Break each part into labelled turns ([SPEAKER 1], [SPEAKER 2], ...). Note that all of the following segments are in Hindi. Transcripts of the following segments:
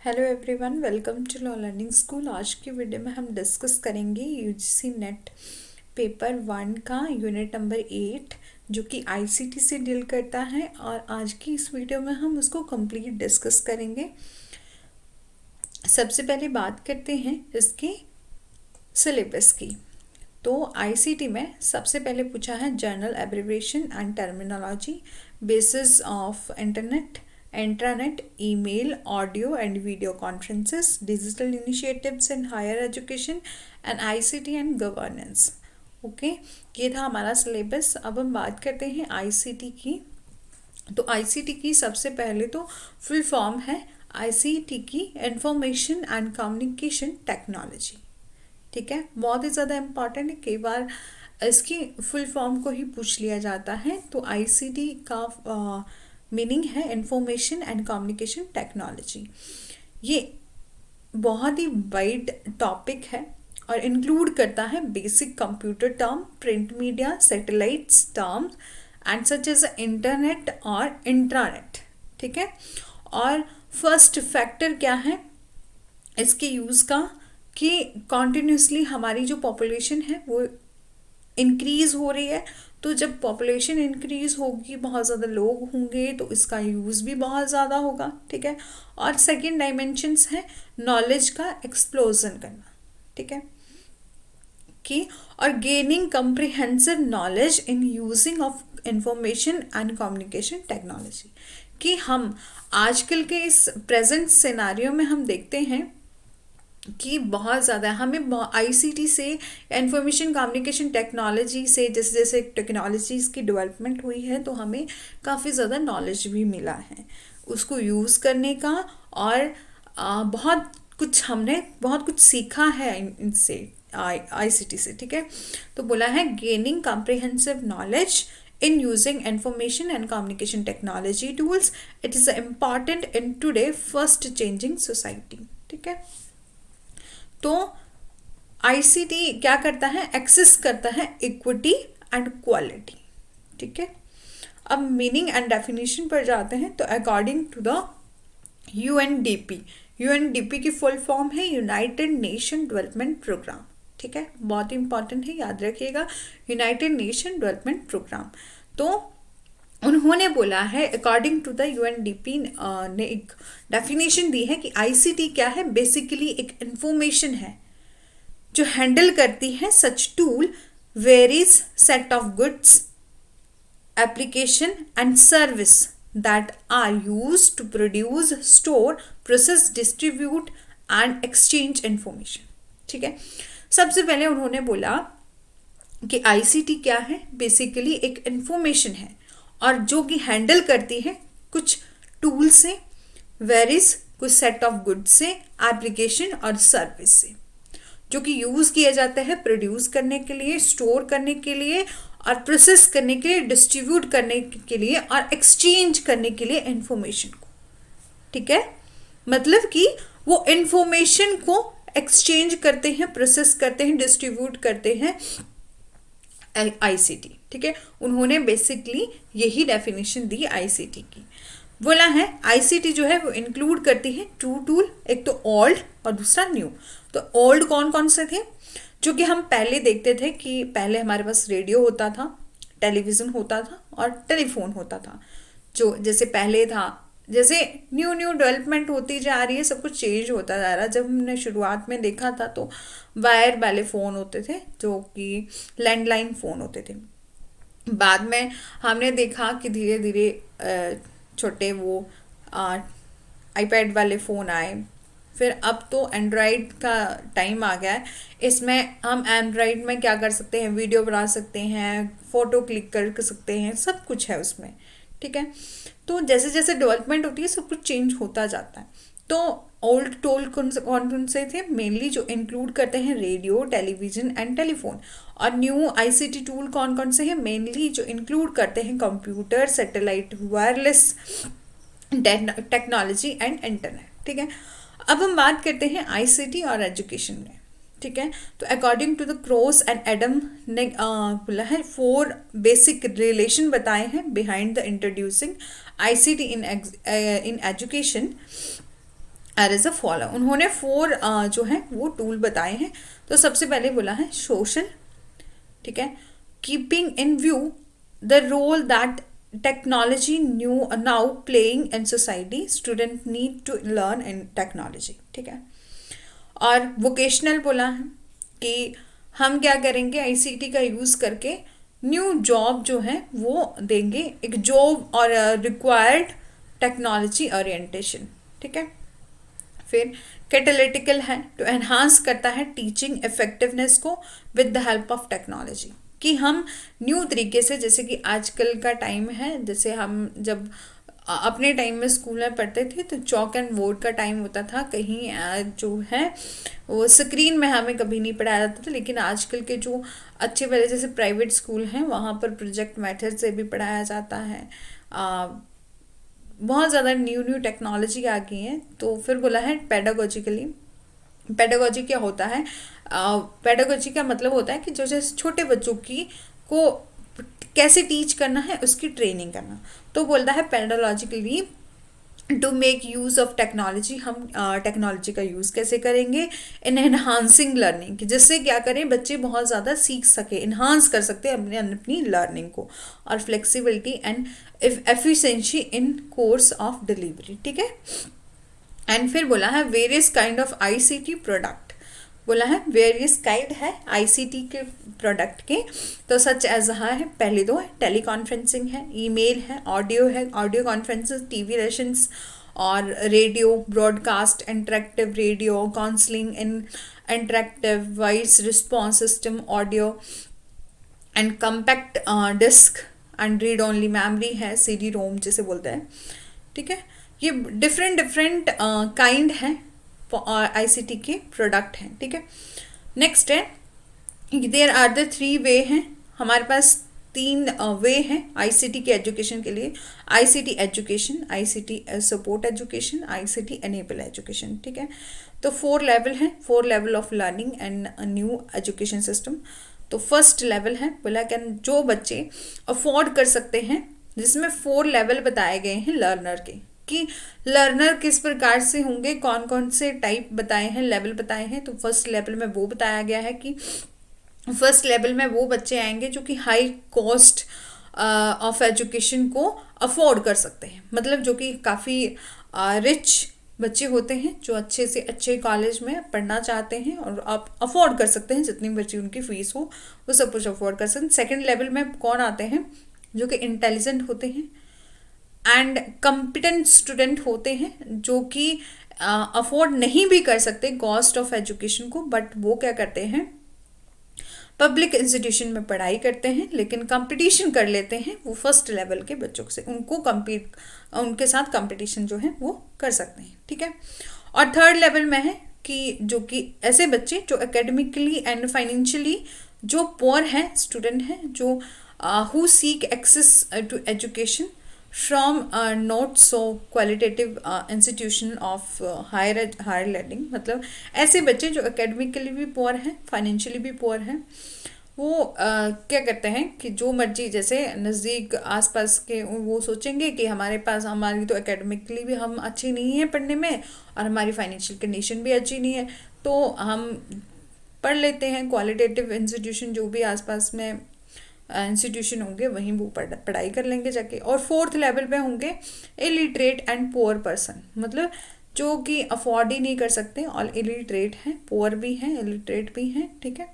[SPEAKER 1] Hello everyone, welcome to law learning school. आज की वीडियो में हम डिस्कस करेंगे यूजीसी नेट पेपर 1 का यूनिट नंबर 8 जो कि आईसीटी से डील करता है। और आज की इस वीडियो में हम उसको कंप्लीट डिस्कस करेंगे। सबसे पहले बात करते हैं इसके सिलेबस की। तो आईसीटी में सबसे पहले पूछा है general abbreviation and terminology, basis of internet, intranet, email, audio and video conferences, digital initiatives in higher education and ICT and governance. Okay, ये था हमारा सिलेबस। अब हम बात करते हैं आईसीटी की। तो आईसीटी की सबसे पहले तो फुल फॉर्म है आईसीटी की इंफॉर्मेशन एंड कम्युनिकेशन टेक्नोलॉजी। ठीक है, बहुत ही ज़्यादा इम्पॉर्टेंट है, कई बार इसकी फुल फॉर्म को ही पूछ लिया जाता है। तो आईसीटी का मीनिंग है इंफॉर्मेशन एंड कम्युनिकेशन टेक्नोलॉजी। ये बहुत ही वाइड टॉपिक है और इंक्लूड करता है basic computer term, print media, satellites term and such as internet और इंट्रानेट। ठीक है, और फर्स्ट फैक्टर क्या है इसके यूज़ का कि कॉन्टिन्यूसली हमारी जो पॉपुलेशन है वो इंक्रीज़ हो रही है। तो जब पॉपुलेशन इंक्रीज़ होगी, बहुत ज़्यादा लोग होंगे, तो इसका यूज़ भी बहुत ज़्यादा होगा। ठीक है, और सेकंड डायमेंशंस है नॉलेज का एक्सप्लोजन करना। ठीक है कि और gaining comprehensive knowledge in using of information and communication technology. कि हम आजकल के इस प्रेजेंट सिनारियो में हम देखते हैं कि बहुत ज़्यादा हमें आईसीटी से, इंफॉर्मेशन कम्युनिकेशन टेक्नोलॉजी से, जैसे जैसे टेक्नोलॉजीज़ की डेवलपमेंट हुई है तो हमें काफ़ी ज़्यादा नॉलेज भी मिला है उसको यूज़ करने का। और हमने बहुत कुछ सीखा है इनसे, आईसीटी से। ठीक है, तो बोला है gaining comprehensive knowledge in using information and communication technology tools, it is important in today fast changing society। ठीक है, तो आईसीटी क्या करता है, एक्सेस करता है इक्विटी एंड क्वालिटी। ठीक है, अब मीनिंग एंड डेफिनेशन पर जाते हैं। तो according to the UNDP, UNDP की फुल फॉर्म है यूनाइटेड नेशन डेवलपमेंट प्रोग्राम। ठीक है, बहुत इंपॉर्टेंट है, याद रखिएगा, यूनाइटेड नेशन डेवलपमेंट प्रोग्राम। तो उन्होंने बोला है अकॉर्डिंग टू द यूएनडीपी ने एक डेफिनेशन दी है कि आईसीटी क्या है, बेसिकली एक इंफॉर्मेशन है जो हैंडल करती है such tool varies set of goods, application and service that are use to produce, store, process, distribute and exchange information. ठीक है, सबसे पहले उन्होंने बोला कि आईसीटी क्या है, बेसिकली एक इंफॉर्मेशन है और जो कि हैंडल करती है कुछ टूल से, वेरीज कुछ सेट ऑफ गुड्स से, एप्लीकेशन और सर्विस से, जो कि यूज़ किया जाता है प्रोड्यूस करने के लिए, स्टोर करने के लिए और प्रोसेस करने के लिए, डिस्ट्रीब्यूट करने के लिए और एक्सचेंज करने के लिए इंफॉर्मेशन को। ठीक है, मतलब कि वो इंफॉर्मेशन को एक्सचेंज करते हैं, प्रोसेस करते हैं, डिस्ट्रीब्यूट करते हैं आईसीटी। ठीक है, उन्होंने बेसिकली यही डेफिनेशन दी आईसीटी की। बोला है आईसीटी जो है वो इंक्लूड करती है टू टूल, एक तो ओल्ड और दूसरा न्यू। तो ओल्ड कौन कौन से थे, जो कि हम पहले देखते थे कि पहले हमारे पास रेडियो होता था, टेलीविज़न होता था और टेलीफोन होता था। जो जैसे पहले था, जैसे न्यू न्यू डेवलपमेंट होती जा रही है, सब कुछ चेंज होता जा रहा है। जब हमने शुरुआत में देखा था तो वायर वाले फ़ोन होते थे जो कि लैंडलाइन फ़ोन होते थे। बाद में हमने देखा कि धीरे धीरे छोटे वो आईपैड वाले फ़ोन आए। फिर अब तो एंड्रॉयड का टाइम आ गया है। इसमें हम एंड्रॉयड में क्या कर सकते हैं, वीडियो बना सकते हैं, फ़ोटो क्लिक कर सकते हैं, सब कुछ है उसमें। ठीक है, तो जैसे जैसे डेवलपमेंट होती है सब कुछ चेंज होता जाता है। तो ओल्ड टूल कौन कौन से थे, मेनली जो इंक्लूड करते हैं रेडियो, टेलीविज़न एंड टेलीफोन। और न्यू आईसीटी टूल कौन कौन से हैं, मेनली जो इंक्लूड करते हैं computer, satellite, wireless technology and internet. ठीक है, अब हम बात करते हैं आईसीटी और एजुकेशन में। ठीक है, तो according to the Cross and Adam ने बोला है 4 बेसिक रिलेशन बताए हैं behind the introducing ICT in education. Are is a follow. उन्होंने 4 जो है वो टूल बताए हैं। तो सबसे पहले बोला है सोशल, ठीक है, keeping in view the role that technology new now playing in society, student need to learn in technology, ठीक है। और वोकेशनल बोला है कि हम क्या करेंगे, आईसीटी का यूज़ करके न्यू जॉब जो है वो देंगे, एक जॉब और रिक्वायर्ड टेक्नोलॉजी ओरिएंटेशन, ठीक है। फिर कैटालिटिकल है, तो एनहांस करता है टीचिंग इफेक्टिवनेस को with the help of technology, कि हम न्यू तरीके से, जैसे कि आजकल का टाइम है, जैसे हम जब अपने टाइम में स्कूल में पढ़ते थे तो चॉक एंड बोर्ड का टाइम होता था, कहीं जो है वो स्क्रीन में हमें कभी नहीं पढ़ाया जाता था। लेकिन आजकल के जो अच्छे वाले जैसे प्राइवेट स्कूल हैं वहाँ पर प्रोजेक्ट मेथड से भी पढ़ाया जाता है। बहुत ज़्यादा न्यू न्यू टेक्नोलॉजी आ गई है। तो फिर बोला है पेडागोजिकली, पेडागोजी क्या होता है, पेडागोजी का मतलब होता है कि जो जैसे छोटे बच्चों की को कैसे टीच करना है उसकी ट्रेनिंग करना। तो बोलता है pedagogically to make use of technology, हम टेक्नोलॉजी का यूज़ कैसे करेंगे इन एनहांसिंग लर्निंग, जिससे क्या करें बच्चे बहुत ज़्यादा सीख सके, इन्हांस कर सकते हैं अपनी लर्निंग को, और flexibility and efficiency in course of delivery, ठीक है। एंड फिर बोला है various kind of ICT product, बोला है वेरियस काइंड है आईसीटी के प्रोडक्ट के। तो सच एज है, पहले दो है टेली कॉन्फ्रेंसिंग है, ईमेल है, ऑडियो कॉन्फ्रेंसेस, टीवी लेसन्स, और radio broadcast, interactive radio counselling, in interactive voice response system, audio and compact disc and read only memory है, सीडी रोम जिसे बोलते हैं, ठीक है। ये डिफरेंट काइंड है आईसीटी के प्रोडक्ट हैं, ठीक है। नेक्स्ट है देयर आर द 3 वे हैं, हमारे पास 3 वे हैं आईसीटी के एजुकेशन के लिए, ICT education, ICT support education, ICT enable education, ठीक है। तो 4 लेवल हैं, 4 level of learning and new education system. तो फर्स्ट लेवल है बोला कि जो बच्चे अफोर्ड कर सकते हैं, जिसमें 4 लेवल बताए गए हैं लर्नर के, कि लर्नर किस प्रकार से होंगे, कौन कौन से टाइप बताए हैं, लेवल बताए हैं। तो फर्स्ट लेवल में वो बताया गया है कि फर्स्ट लेवल में वो बच्चे आएंगे जो कि हाई कॉस्ट ऑफ एजुकेशन को अफोर्ड कर सकते हैं, मतलब जो कि काफ़ी रिच बच्चे होते हैं जो अच्छे से अच्छे कॉलेज में पढ़ना चाहते हैं और आप अफोर्ड कर सकते हैं, जितनी बच्ची उनकी फीस हो वो सब कुछ अफोर्ड कर सकते हैं। सेकेंड लेवल में कौन आते हैं, जो कि इंटेलिजेंट होते हैं एंड कॉम्पिटेंट स्टूडेंट होते हैं, जो कि अफोर्ड नहीं भी कर सकते कॉस्ट ऑफ एजुकेशन को, बट वो क्या करते हैं पब्लिक इंस्टीट्यूशन में पढ़ाई करते हैं, लेकिन कंपटीशन कर लेते हैं वो फर्स्ट लेवल के बच्चों से, उनके साथ कंपटीशन जो है वो कर सकते हैं, ठीक है। और थर्ड लेवल में है कि जो कि ऐसे बच्चे जो एकेडमिकली एंड फाइनेंशियली जो पुअर हैं, स्टूडेंट हैं, जो who seek access to education from not so qualitative institution of higher learning, मतलब ऐसे बच्चे जो एकेडमिकली भी पुअर हैं, फाइनेंशियली भी पुअर हैं, वो क्या करते हैं कि जो मर्जी जैसे नज़दीक आसपास के वो सोचेंगे कि हमारे पास, हमारी तो एकेडमिकली भी हम अच्छी नहीं है पढ़ने में और हमारी फाइनेंशियल कंडीशन भी अच्छी नहीं है, तो हम पढ़ लेते हैं क्वालिटेटिव इंस्टीट्यूशन, जो भी आसपास में इंस्टीट्यूशन होंगे वहीं वो पढ़ाई कर लेंगे जाके। और फोर्थ लेवल पे होंगे इलिटरेट एंड पुअर पर्सन, मतलब जो कि अफोर्ड ही नहीं कर सकते और इलिटरेट हैं, पुअर भी हैं, इलिटरेट भी हैं, ठीक है,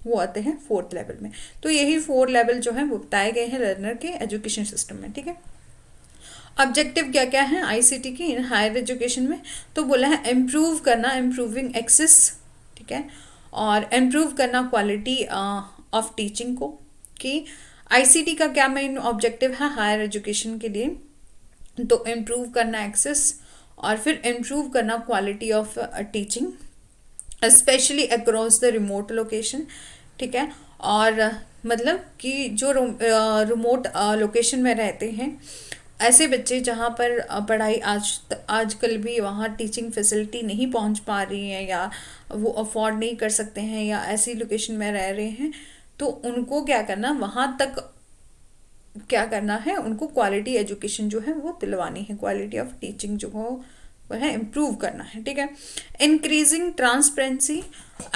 [SPEAKER 1] वो आते हैं फोर्थ लेवल में। तो यही 4 लेवल जो हैं वो बताए गए हैं लर्नर के एजुकेशन सिस्टम में, ठीक है। ऑब्जेक्टिव क्या क्या है आईसीटी की इन हायर एजुकेशन में, तो बोला है इम्प्रूव करना, इम्प्रूविंग एक्सेस, ठीक है, और इम्प्रूव करना क्वालिटी ऑफ टीचिंग को, कि आईसीटी का क्या मेन ऑब्जेक्टिव है हायर एजुकेशन के लिए, तो इम्प्रूव करना एक्सेस और फिर इम्प्रूव करना quality of teaching specially across the remote location, ठीक है। और मतलब कि जो रिमोट लोकेशन में रहते हैं ऐसे बच्चे जहाँ पर पढ़ाई आजकल भी वहाँ टीचिंग फैसिलिटी नहीं पहुँच पा रही है, या वो अफोर्ड नहीं कर सकते हैं, या ऐसी लोकेशन में रह रहे हैं, तो उनको क्या करना, वहाँ तक क्या करना है, उनको क्वालिटी एजुकेशन जो है वो दिलवानी है, क्वालिटी ऑफ टीचिंग जो हो वो है इम्प्रूव करना है, ठीक है। Increasing transparency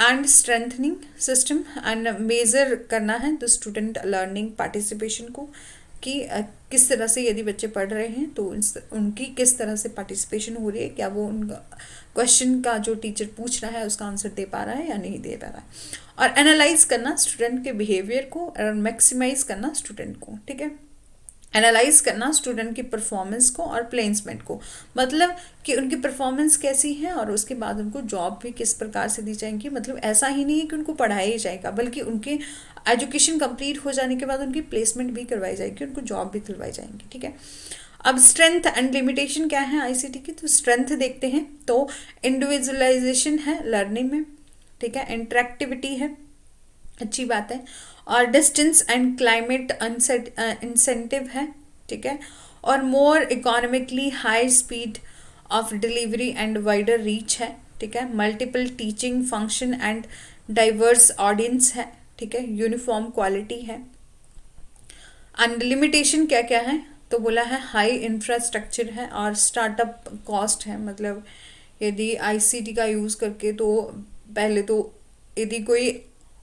[SPEAKER 1] and strengthening system and measure करना है द स्टूडेंट लर्निंग पार्टिसिपेशन को, कि किस तरह से यदि बच्चे पढ़ रहे हैं तो उनकी किस तरह से पार्टिसिपेशन हो रही है, क्या वो उनका क्वेश्चन का जो टीचर पूछ रहा है उसका आंसर दे पा रहा है या नहीं दे पा रहा है। और एनालाइज करना स्टूडेंट के बिहेवियर को और मैक्सिमाइज करना स्टूडेंट को, ठीक है। एनालाइज करना स्टूडेंट की परफॉर्मेंस को और प्लेसमेंट को, मतलब कि उनकी परफॉर्मेंस कैसी है और उसके बाद उनको जॉब भी किस प्रकार से दी जाएंगी। मतलब ऐसा ही नहीं है कि उनको पढ़ाया ही जाएगा, बल्कि उनके एजुकेशन कंप्लीट हो जाने के बाद उनकी प्लेसमेंट भी करवाई जाएगी, उनको जॉब भी दिलवाई जाएंगी, ठीक है। अब स्ट्रेंथ एंड लिमिटेशन क्या है आईसीटी की, तो स्ट्रेंथ देखते हैं तो इंडिविजुअलाइजेशन है लर्निंग में, ठीक है। इंटरेक्टिविटी है, अच्छी बात है। और डिस्टेंस एंड क्लाइमेट इंसेंटिव है, ठीक है। और मोर economically high speed of delivery and wider reach है, ठीक है। Multiple teaching function and diverse audience है, ठीक है। यूनिफॉर्म क्वालिटी है। एंड लिमिटेशन क्या क्या है, तो बोला है हाई इंफ्रास्ट्रक्चर है और स्टार्टअप कॉस्ट है। मतलब यदि आईसीटी का यूज़ करके, तो पहले तो यदि कोई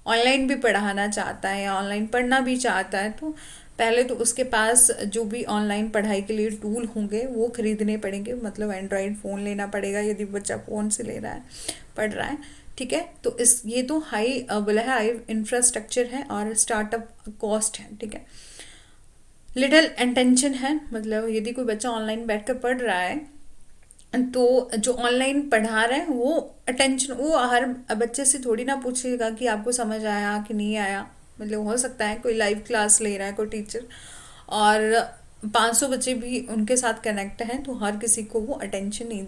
[SPEAKER 1] ऑनलाइन भी पढ़ाना चाहता है या ऑनलाइन पढ़ना भी चाहता है तो पहले तो उसके पास जो भी ऑनलाइन पढ़ाई के लिए टूल होंगे वो खरीदने पड़ेंगे। मतलब एंड्रॉयड फ़ोन लेना पड़ेगा यदि बच्चा फ़ोन से ले रहा है, पढ़ रहा है, ठीक है। तो इस ये तो हाई बोला है हाई इंफ्रास्ट्रक्चर है और स्टार्टअप कॉस्ट है, ठीक है। लिटिल इंटेंशन है, मतलब यदि कोई बच्चा ऑनलाइन बैठकर पढ़ रहा है तो जो ऑनलाइन पढ़ा रहे हैं वो अटेंशन, वो हर बच्चे से थोड़ी ना पूछेगा कि आपको समझ आया कि नहीं आया। मतलब हो सकता है कोई लाइव क्लास ले रहा है कोई टीचर और 500 बच्चे भी उनके साथ कनेक्ट हैं, तो हर किसी को वो अटेंशन नहीं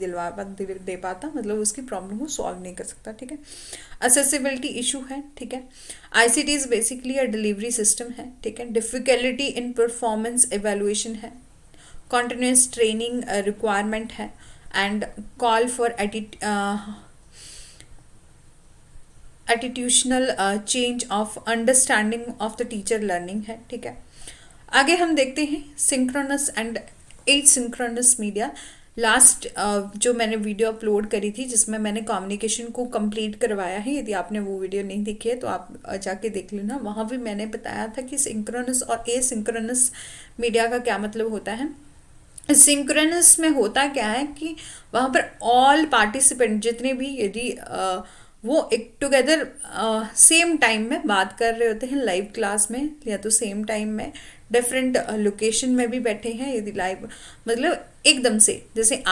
[SPEAKER 1] दे पाता, मतलब उसकी प्रॉब्लम को सॉल्व नहीं कर सकता, ठीक है। असेसिबिलिटी इशू है, ठीक है। ICT is basically a delivery system है, ठीक है। डिफिकल्टी इन परफॉर्मेंस एवेलुएशन है, कॉन्टिन्यूस ट्रेनिंग रिक्वायरमेंट है and call for attitudinal change of understanding of the teacher learning है, ठीक है। आगे हम देखते हैं synchronous and asynchronous media. Last जो मैंने वीडियो अपलोड करी थी जिसमें मैंने कम्युनिकेशन को कंप्लीट करवाया है, यदि आपने वो वीडियो नहीं देखी है तो आप जाके देख लेना। वहाँ भी मैंने बताया था कि सिंक्रोनस और एसिंक्रोनस मीडिया का क्या मतलब होता है। सिंक्रोनस में होता क्या है कि वहाँ पर ऑल पार्टिसिपेंट जितने भी यदि वो एक टुगेदर सेम टाइम में बात कर रहे होते हैं लाइव क्लास में, या तो सेम टाइम में डिफरेंट लोकेशन में भी बैठे हैं। यदि लाइव मतलब एकदम से जैसे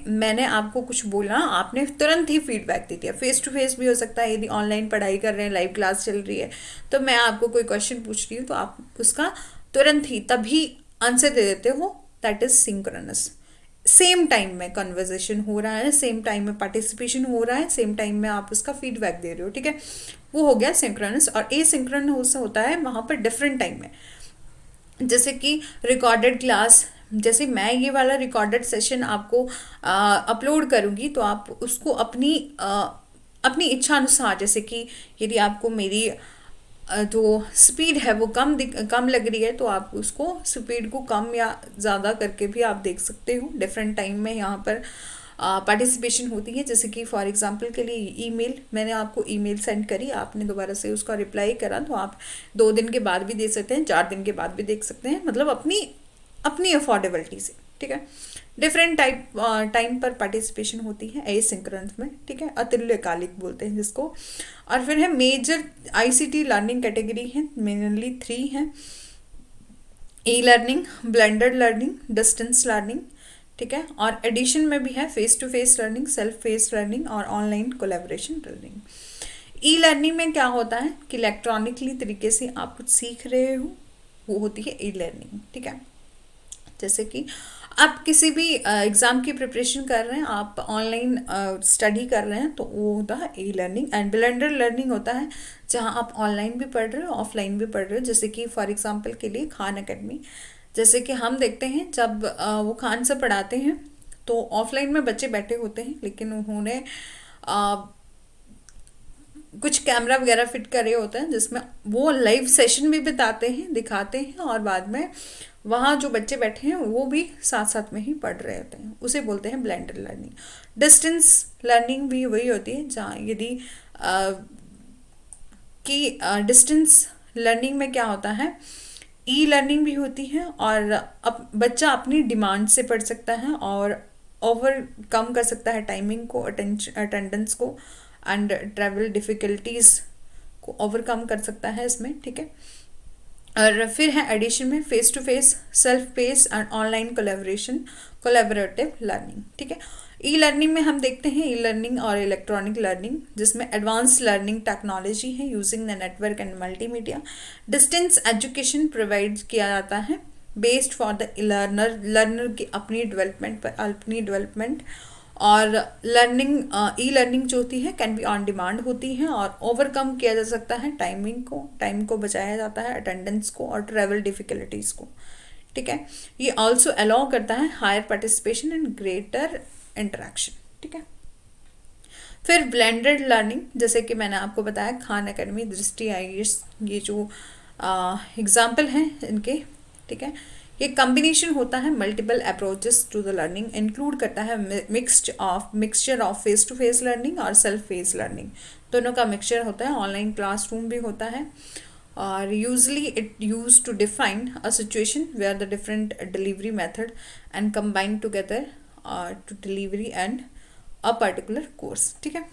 [SPEAKER 1] मैंने आपको कुछ बोला, आपने तुरंत ही फीडबैक दे दिया। फेस टू फेस भी हो सकता है, यदि ऑनलाइन पढ़ाई कर रहे हैं, लाइव क्लास चल रही है, तो मैं आपको कोई क्वेश्चन पूछ रही हूँ तो आप उसका तुरंत ही तभी आंसर दे देते हो, that is synchronous. Same time में कन्वर्जेशन हो रहा है, सेम टाइम में पार्टिसिपेशन हो रहा है, सेम टाइम में आप उसका फीडबैक दे रहे हो, ठीक है। वो हो गया सिंक्रोनस। और एसिंक्रोनस होता है वहाँ पर डिफरेंट टाइम में, जैसे कि रिकॉर्डेड क्लास। जैसे मैं ये वाला रिकॉर्डेड सेशन आपको अपलोड करूँगी तो आप उसको अपनी इच्छा अनुसार, जैसे कि यदि आपको मेरी जो स्पीड है वो कम लग रही है तो आप उसको स्पीड को कम या ज़्यादा करके भी आप देख सकते हो। डिफरेंट टाइम में यहाँ पर पार्टिसिपेशन होती है। जैसे कि फॉर एग्जांपल के लिए ईमेल, मैंने आपको ईमेल सेंड करी, आपने दोबारा से उसका रिप्लाई करा, तो आप 2 दिन के बाद भी दे सकते हैं, 4 दिन के बाद भी देख सकते हैं, मतलब अपनी अफोर्डेबिलिटी से, ठीक है। डिफरेंट टाइम पर पार्टिसिपेशन होती है एसिंक्रोनस में, ठीक है। अतुल्यकालिक बोलते हैं जिसको। और फिर है मेजर आईसीटी लर्निंग कैटेगरी है, मेनली 3 है। E learning, blended learning, distance learning, ठीक है। और एडिशन में भी है face to face learning, self face learning और online collaboration learning. E learning में क्या होता है कि इलेक्ट्रॉनिकली तरीके से आप कुछ सीख रहे हो, वो होती है ई लर्निंग, ठीक है। जैसे कि आप किसी भी एग्ज़ाम की प्रिपरेशन कर रहे हैं, आप ऑनलाइन स्टडी कर रहे हैं, तो वो होता है e learning. And blender learning होता है जहां आप ऑनलाइन भी पढ़ रहे हो, ऑफलाइन भी पढ़ रहे हो। जैसे कि फॉर एग्जांपल के लिए खान अकेडमी, जैसे कि हम देखते हैं जब वो खान से पढ़ाते हैं तो ऑफलाइन में बच्चे बैठे होते हैं, लेकिन उन्होंने कुछ कैमरा वगैरह फिट करे होते हैं जिसमें वो लाइव सेशन भी बताते हैं, दिखाते हैं, और बाद में वहाँ जो बच्चे बैठे हैं वो भी साथ साथ में ही पढ़ रहे होते हैं, उसे बोलते हैं ब्लेंडर लर्निंग। डिस्टेंस लर्निंग भी वही होती है जहाँ यदि कि डिस्टेंस लर्निंग में क्या होता है, ई लर्निंग भी होती है, और बच्चा अपनी डिमांड से पढ़ सकता है और ओवरकम कर सकता है टाइमिंग को, अटेंडेंस को, एंड ट्रैवल डिफ़िकल्टीज को ओवरकम कर सकता है इसमें, ठीक है। और फिर है एडिशन में face to face, self pace and online collaboration, collaborative learning, ठीक है। ई लर्निंग में हम देखते हैं ई लर्निंग और इलेक्ट्रॉनिक लर्निंग, जिसमें एडवांस लर्निंग टेक्नोलॉजी है using the network and multimedia. Distance education provide किया जाता है बेस्ड फॉर द लर्नर की अपनी डेवलपमेंट। और लर्निंग ई लर्निंग जो होती है कैन बी ऑन डिमांड होती है, और ओवरकम किया जा सकता है टाइम को बचाया जाता है, अटेंडेंस को और ट्रैवल डिफिकल्टीज को, ठीक है। ये ऑल्सो अलाउ करता है higher participation and greater interaction, ठीक है। फिर ब्लेंडेड लर्निंग, जैसे कि मैंने आपको बताया खान एकेडमी, दृष्टि आईएएस, ये जो एग्जाम्पल हैं इनके, ठीक है। ये कम्बिनेशन होता है multiple approaches to the learning, include करता है mixture of face to face learning और सेल्फ फेस लर्निंग, दोनों का मिक्सचर होता है। ऑनलाइन क्लासरूम भी होता है, और usually it use to define a situation where the different delivery method and combine together to delivery and a particular course, ठीक है।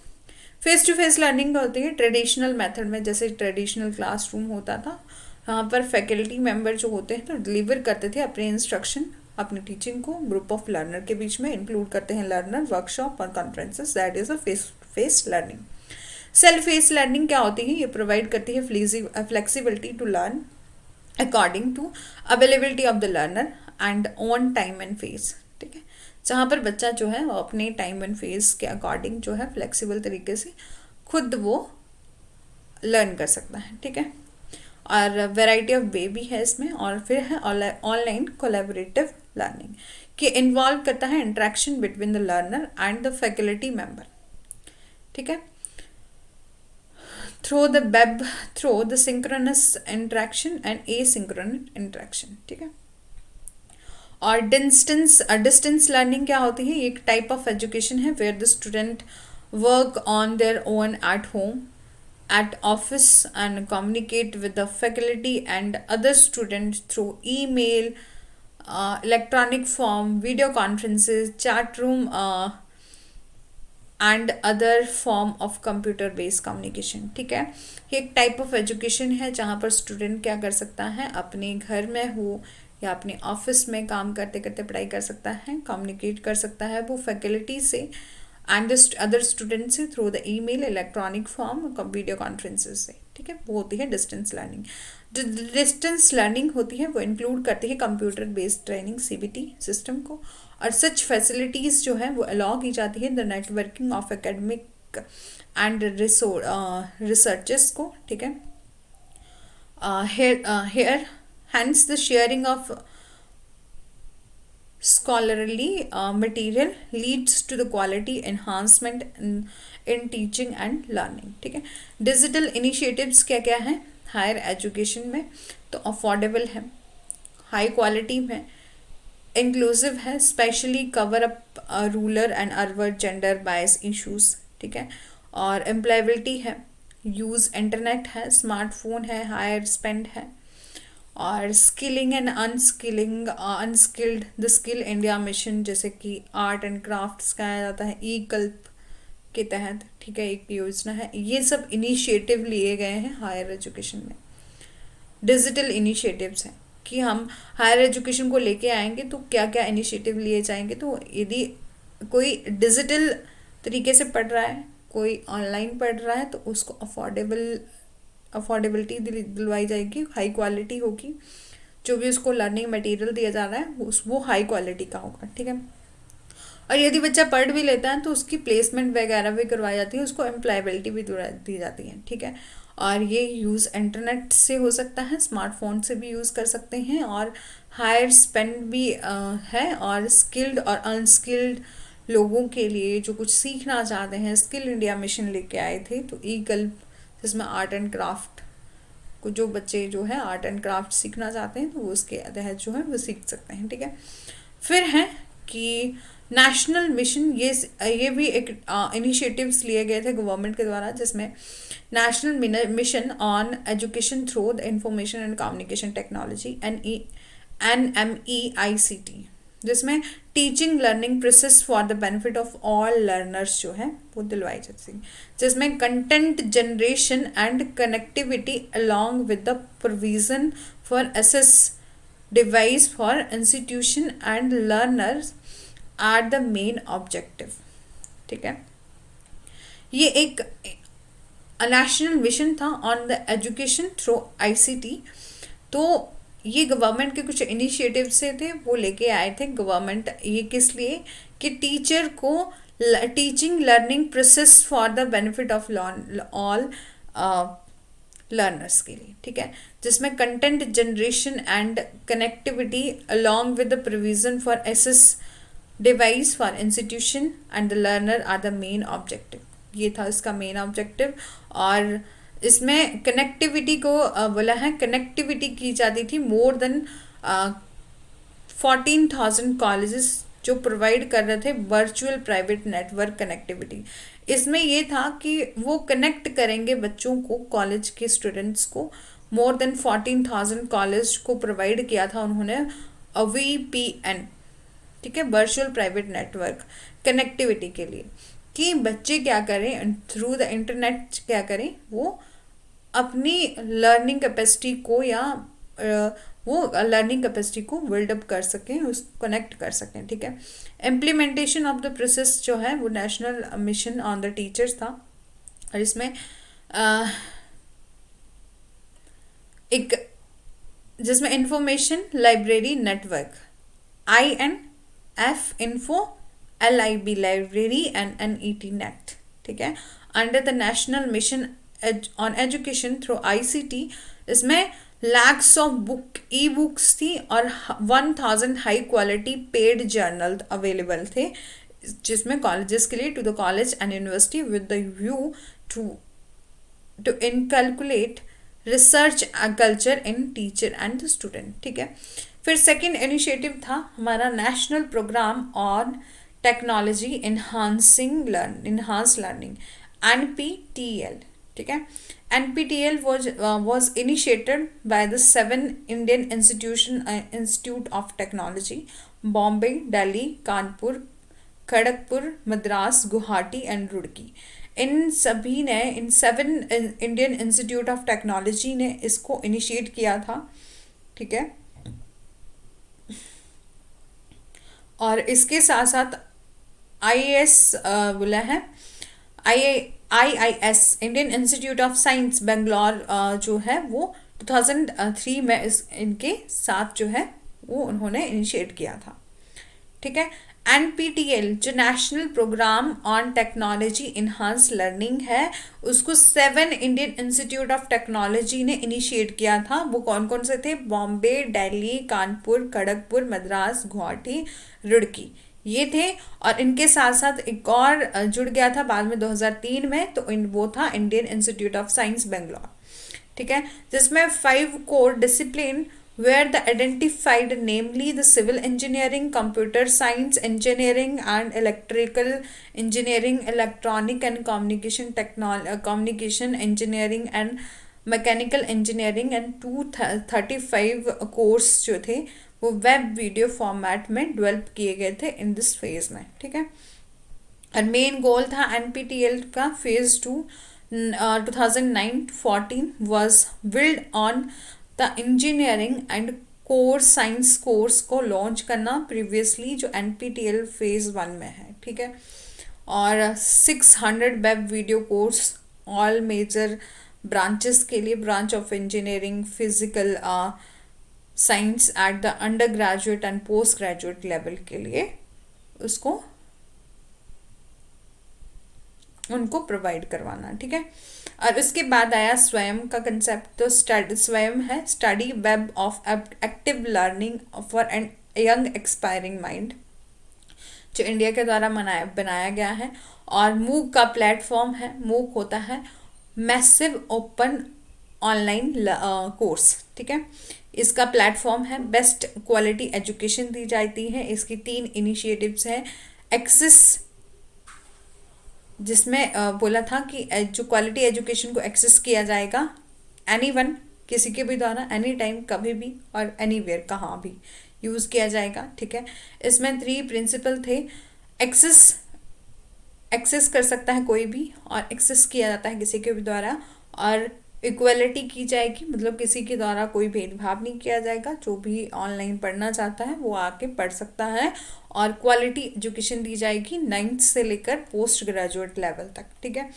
[SPEAKER 1] फेस टू फेस लर्निंग होती है ट्रेडिशनल मेथड में, जैसे ट्रेडिशनल क्लासरूम होता था, यहाँ पर फैकल्टी मेंबर जो होते हैं तो डिलीवर करते थे अपने इंस्ट्रक्शन, अपनी टीचिंग को ग्रुप ऑफ लर्नर के बीच में, इंक्लूड करते हैं लर्नर, वर्कशॉप और conferences, that is a face to face learning. Self face learning क्या होती है, ये प्रोवाइड करती है flexibility to learn according to availability of the learner and on time and face, ठीक है। जहाँ पर बच्चा जो है वो अपने टाइम एंड फेस के अकॉर्डिंग जो है फ्लेक्सिबल तरीके से खुद वो लर्न कर सकता है, ठीक है। और वैरायटी ऑफ वे भी है इसमें। और फिर है ऑनलाइन कोलैबोरेटिव लर्निंग, कि इन्वॉल्व करता है interaction between the learner and the faculty member, ठीक है, through the web, through the synchronous interaction and asynchronous interaction, ठीक है। और डिस्टेंस लर्निंग क्या होती है, एक टाइप ऑफ एजुकेशन है where the student work on their own at home, at office, and communicate with the faculty and other students through email, electronic form, video conferences, chat room, and other form of computer based communication, ठीक है। ये एक टाइप ऑफ एजुकेशन है जहाँ पर स्टूडेंट क्या कर सकता है, अपने घर में हो या अपने ऑफिस में काम करते करते पढ़ाई कर सकता है, कम्युनिकेट कर सकता है वो फैकल्टी से एंड अदर स्टूडेंट से through the email, electronic form, video conferences से, ठीक है। वो होती है डिस्टेंस लर्निंग। जो डिस्टेंस लर्निंग होती है वो इंक्लूड करती है computer based training CBT system को, और सच फैसिलिटीज़ जो है वो अलाउ की जाती है the networking of academic and researches को, ठीक है। Here hence the sharing of scholarly material leads to the quality enhancement in teaching and learning, ठीक है। डिजिटल इनिशिएटिव्स क्या क्या हैं हायर एजुकेशन में, तो अफोर्डेबल है, हाई क्वालिटी में, इंक्लूसिव है, specially cover up rural and urban gender bias issues, ठीक है। और एम्प्लॉयबिलिटी है, यूज़ इंटरनेट है, स्मार्टफोन है, हायर स्पेंड है। और skilling and unskilled, the skill India mission, जैसे कि आर्ट एंड क्राफ्ट सिखाया जाता है ई कल्प के तहत, ठीक है, एक योजना है। ये सब इनिशिएटिव लिए गए हैं हायर एजुकेशन में। डिजिटल इनिशिएटिव्स हैं कि हम हायर एजुकेशन को लेके आएंगे तो क्या क्या इनिशिएटिव लिए जाएंगे, तो यदि कोई डिजिटल तरीके से पढ़ रहा है, कोई ऑनलाइन पढ़ रहा है, तो उसको अफोर्डेबिलिटी दिलवाई जाएगी, हाई क्वालिटी होगी, जो भी उसको लर्निंग मटेरियल दिया जा रहा है वो हाई क्वालिटी का होगा, ठीक है। और यदि बच्चा पढ़ भी लेता है तो उसकी प्लेसमेंट वगैरह भी करवाई जाती है, उसको एम्प्लॉयबिलिटी भी दी जाती है, ठीक है। और ये यूज़ इंटरनेट से हो सकता है, स्मार्टफोन से भी यूज़ कर सकते हैं, और हायर स्पेंड भी है। और स्किल्ड और अनस्किल्ड लोगों के लिए जो कुछ सीखना चाहते हैं, स्किल इंडिया मिशन लेके आए थे, तो ई कल्प जिसमें आर्ट एंड क्राफ्ट को जो बच्चे जो है आर्ट एंड क्राफ्ट सीखना चाहते हैं तो वो उसके तहत जो है वो सीख सकते हैं, ठीक है। फिर है कि नेशनल मिशन, ये भी एक इनिशिएटिव्स लिए गए थे गवर्नमेंट के द्वारा, जिसमें national mission on education through the information and communication technology NMEICT, जिसमें teaching learning process for the benefit of all learners जो है वो दिलवाई जाती है, जिसमें content generation and connectivity along with the provision for access device for institution and learners are the main objective, ठीक है। ये एक नेशनल मिशन था on the education through ICT। तो ये गवर्नमेंट के कुछ इनिशिएटिव से थे, वो लेके आए थे गवर्नमेंट, ये किस लिए कि टीचर को teaching learning process for the benefit of all learners के लिए, ठीक है, जिसमें content generation and connectivity along with the provision for access device for institution and the learner are the main objective. ये था इसका मेन ऑब्जेक्टिव। और इसमें कनेक्टिविटी को बोला है, कनेक्टिविटी की जाती थी मोर देन 14,000 कॉलेजेस जो प्रोवाइड कर रहे थे वर्चुअल प्राइवेट नेटवर्क कनेक्टिविटी। इसमें ये था कि वो कनेक्ट करेंगे बच्चों को, कॉलेज के स्टूडेंट्स को, मोर देन 14,000 कॉलेज को प्रोवाइड किया था उन्होंने VPN, ठीक है, वर्चुअल प्राइवेट नेटवर्क कनेक्टिविटी के लिए, कि बच्चे क्या करें थ्रू द इंटरनेट, क्या करें वो अपनी लर्निंग कैपेसिटी को या वो लर्निंग कैपेसिटी को बिल्डअप कर सकें, उस कनेक्ट कर सकें, ठीक है। इम्प्लीमेंटेशन ऑफ द प्रोसेस जो है वो national mission on the teachers था। और इसमें एक जिसमें information library network INF info LIB library and NET net, ठीक है, under the national mission on education through ICT। इसमें लैक्स ऑफ ई बुक्स थी और 1000 high quality paid journal available थे, जिसमें कॉलेजेस के लिए to the college and university with the view to inculcate research culture in teacher and the student, ठीक है। फिर सेकेंड इनिशिएटिव था हमारा national programme on technology enhance learning NPTEL, ठीक है। NPTEL was initiated by the 7 Indian Institute of Technology, Bombay, Delhi, Kanpur, Kharagpur, Madras, Guwahati and Roorkee. In 7 Indian institute of technology ने इसको इनिशिएट किया था, ठीक है। और इसके साथ साथ IIS बोला है, IIS Indian institute of science Bangalore जो है वो 2003 में इनके साथ जो है वो उन्होंने इनिशिएट किया था, ठीक है। NPTEL जो national programme on technology enhance learning है, उसको 7 इंडियन इंस्टीट्यूट ऑफ टेक्नोलॉजी ने इनिशिएट किया था। वो कौन कौन से थे? बॉम्बे, दिल्ली, कानपुर, खड़गपुर, मद्रास, गुवाहाटी, रुड़की, ये थे। और इनके साथ साथ एक और जुड़ गया था बाद में 2003 में, तो वो था Indian institute of science Bangalore, ठीक है, जिसमें 5 core discipline were the identified, namely the civil engineering, computer science engineering and electrical engineering, electronic and communication engineering and mechanical engineering, and 235 course जो थे वो वेब वीडियो फॉर्मेट में डेवलप किए गए थे इन दिस फेज में, ठीक है। और मेन गोल था NPTEL का phase 2 2009-14 was build on the engineering and core science course को लॉन्च करना प्रीवियसली जो NPTEL फेज 1 में है, ठीक है। और 600 web video course all major branches के लिए, branch of engineering, physical science at the undergraduate and postgraduate level के लिए उसको उनको प्रोवाइड करवाना, ठीक है। और उसके बाद आया स्वयं का कंसेप्ट। तो स्वयं है study web of active learning for an young expiring mind, जो इंडिया के द्वारा बनाया गया है। और मूक का प्लेटफॉर्म है, मूक होता है मैसिव ओपन ऑनलाइन कोर्स, ठीक है। इसका प्लेटफॉर्म है, बेस्ट क्वालिटी एजुकेशन दी जाती है। इसकी 3 इनिशिएटिव्स हैं। एक्सेस, जिसमें बोला था कि जो क्वालिटी एजुकेशन को एक्सेस किया जाएगा एनीवन, किसी के भी द्वारा, एनी टाइम, कभी भी और एनीवेयर, कहाँ भी यूज़ किया जाएगा, ठीक है। इसमें 3 प्रिंसिपल थे। एक्सेस, एक्सेस कर सकता है कोई भी, और एक्सेस किया जाता है किसी के भी द्वारा। और इक्वलिटी की जाएगी, मतलब किसी के द्वारा कोई भेदभाव नहीं किया जाएगा, जो भी ऑनलाइन पढ़ना चाहता है वो आके पढ़ सकता है। और क्वालिटी एजुकेशन दी जाएगी 9th से लेकर पोस्ट ग्रेजुएट लेवल तक, ठीक है।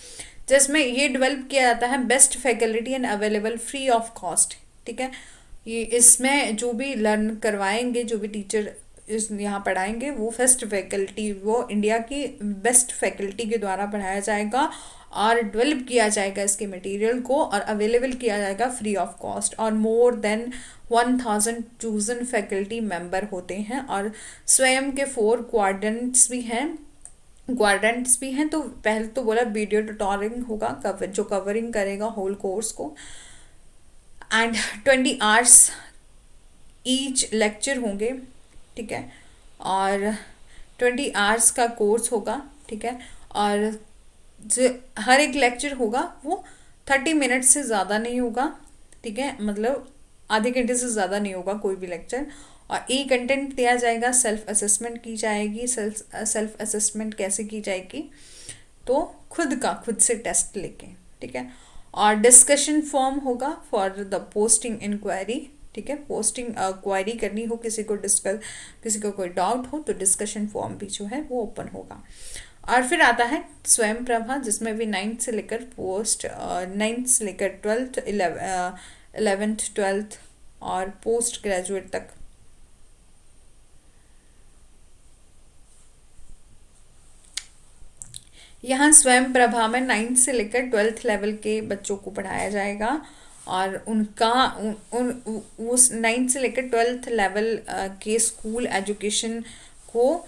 [SPEAKER 1] जिसमें ये डेवलप किया जाता है best faculty and available free of cost, ठीक है। ये इसमें जो भी लर्न करवाएंगे, जो भी टीचर इस यहाँ पढ़ाएंगे, वो फर्स्ट फैकल्टी, वो इंडिया की बेस्ट फैकल्टी के द्वारा पढ़ाया जाएगा और डेवलप किया जाएगा इसके मटेरियल को, और अवेलेबल किया जाएगा फ्री ऑफ कॉस्ट। और more than 1000 chosen faculty member होते हैं, और स्वयं के 4 क्वाड्रेंट्स भी हैं। तो पहले तो बोला वीडियो ट्यूटोरिंग होगा, जो कवरिंग करेगा होल कोर्स को, एंड 20 आवर्स ईच लेक्चर होंगे, ठीक है। और 20 आवर्स का कोर्स होगा, ठीक है। और जो हर एक लेक्चर होगा वो 30 मिनट से ज़्यादा नहीं होगा, ठीक है, मतलब आधे घंटे से ज़्यादा नहीं होगा कोई भी लेक्चर। और ई कंटेंट दिया जाएगा, सेल्फ असेसमेंट की जाएगी। सेल्फ असेसमेंट कैसे की जाएगी, तो खुद से टेस्ट लेके, ठीक है। और डिस्कशन फॉर्म होगा फॉर द पोस्टिंग इंक्वायरी, ठीक है। पोस्टिंग क्वायरी करनी हो, किसी को कोई डाउट हो, तो डिस्कशन फॉर्म भी जो है वो ओपन होगा। और फिर आता है स्वयं प्रभा, जिसमें भी 9th से लेकर 12th, 11th 12th और पोस्ट ग्रेजुएट तक। यहाँ स्वयं प्रभा में 9th से लेकर 12th लेवल के बच्चों को पढ़ाया जाएगा, और उनका उस 9th से लेकर 12th लेवल के स्कूल एजुकेशन को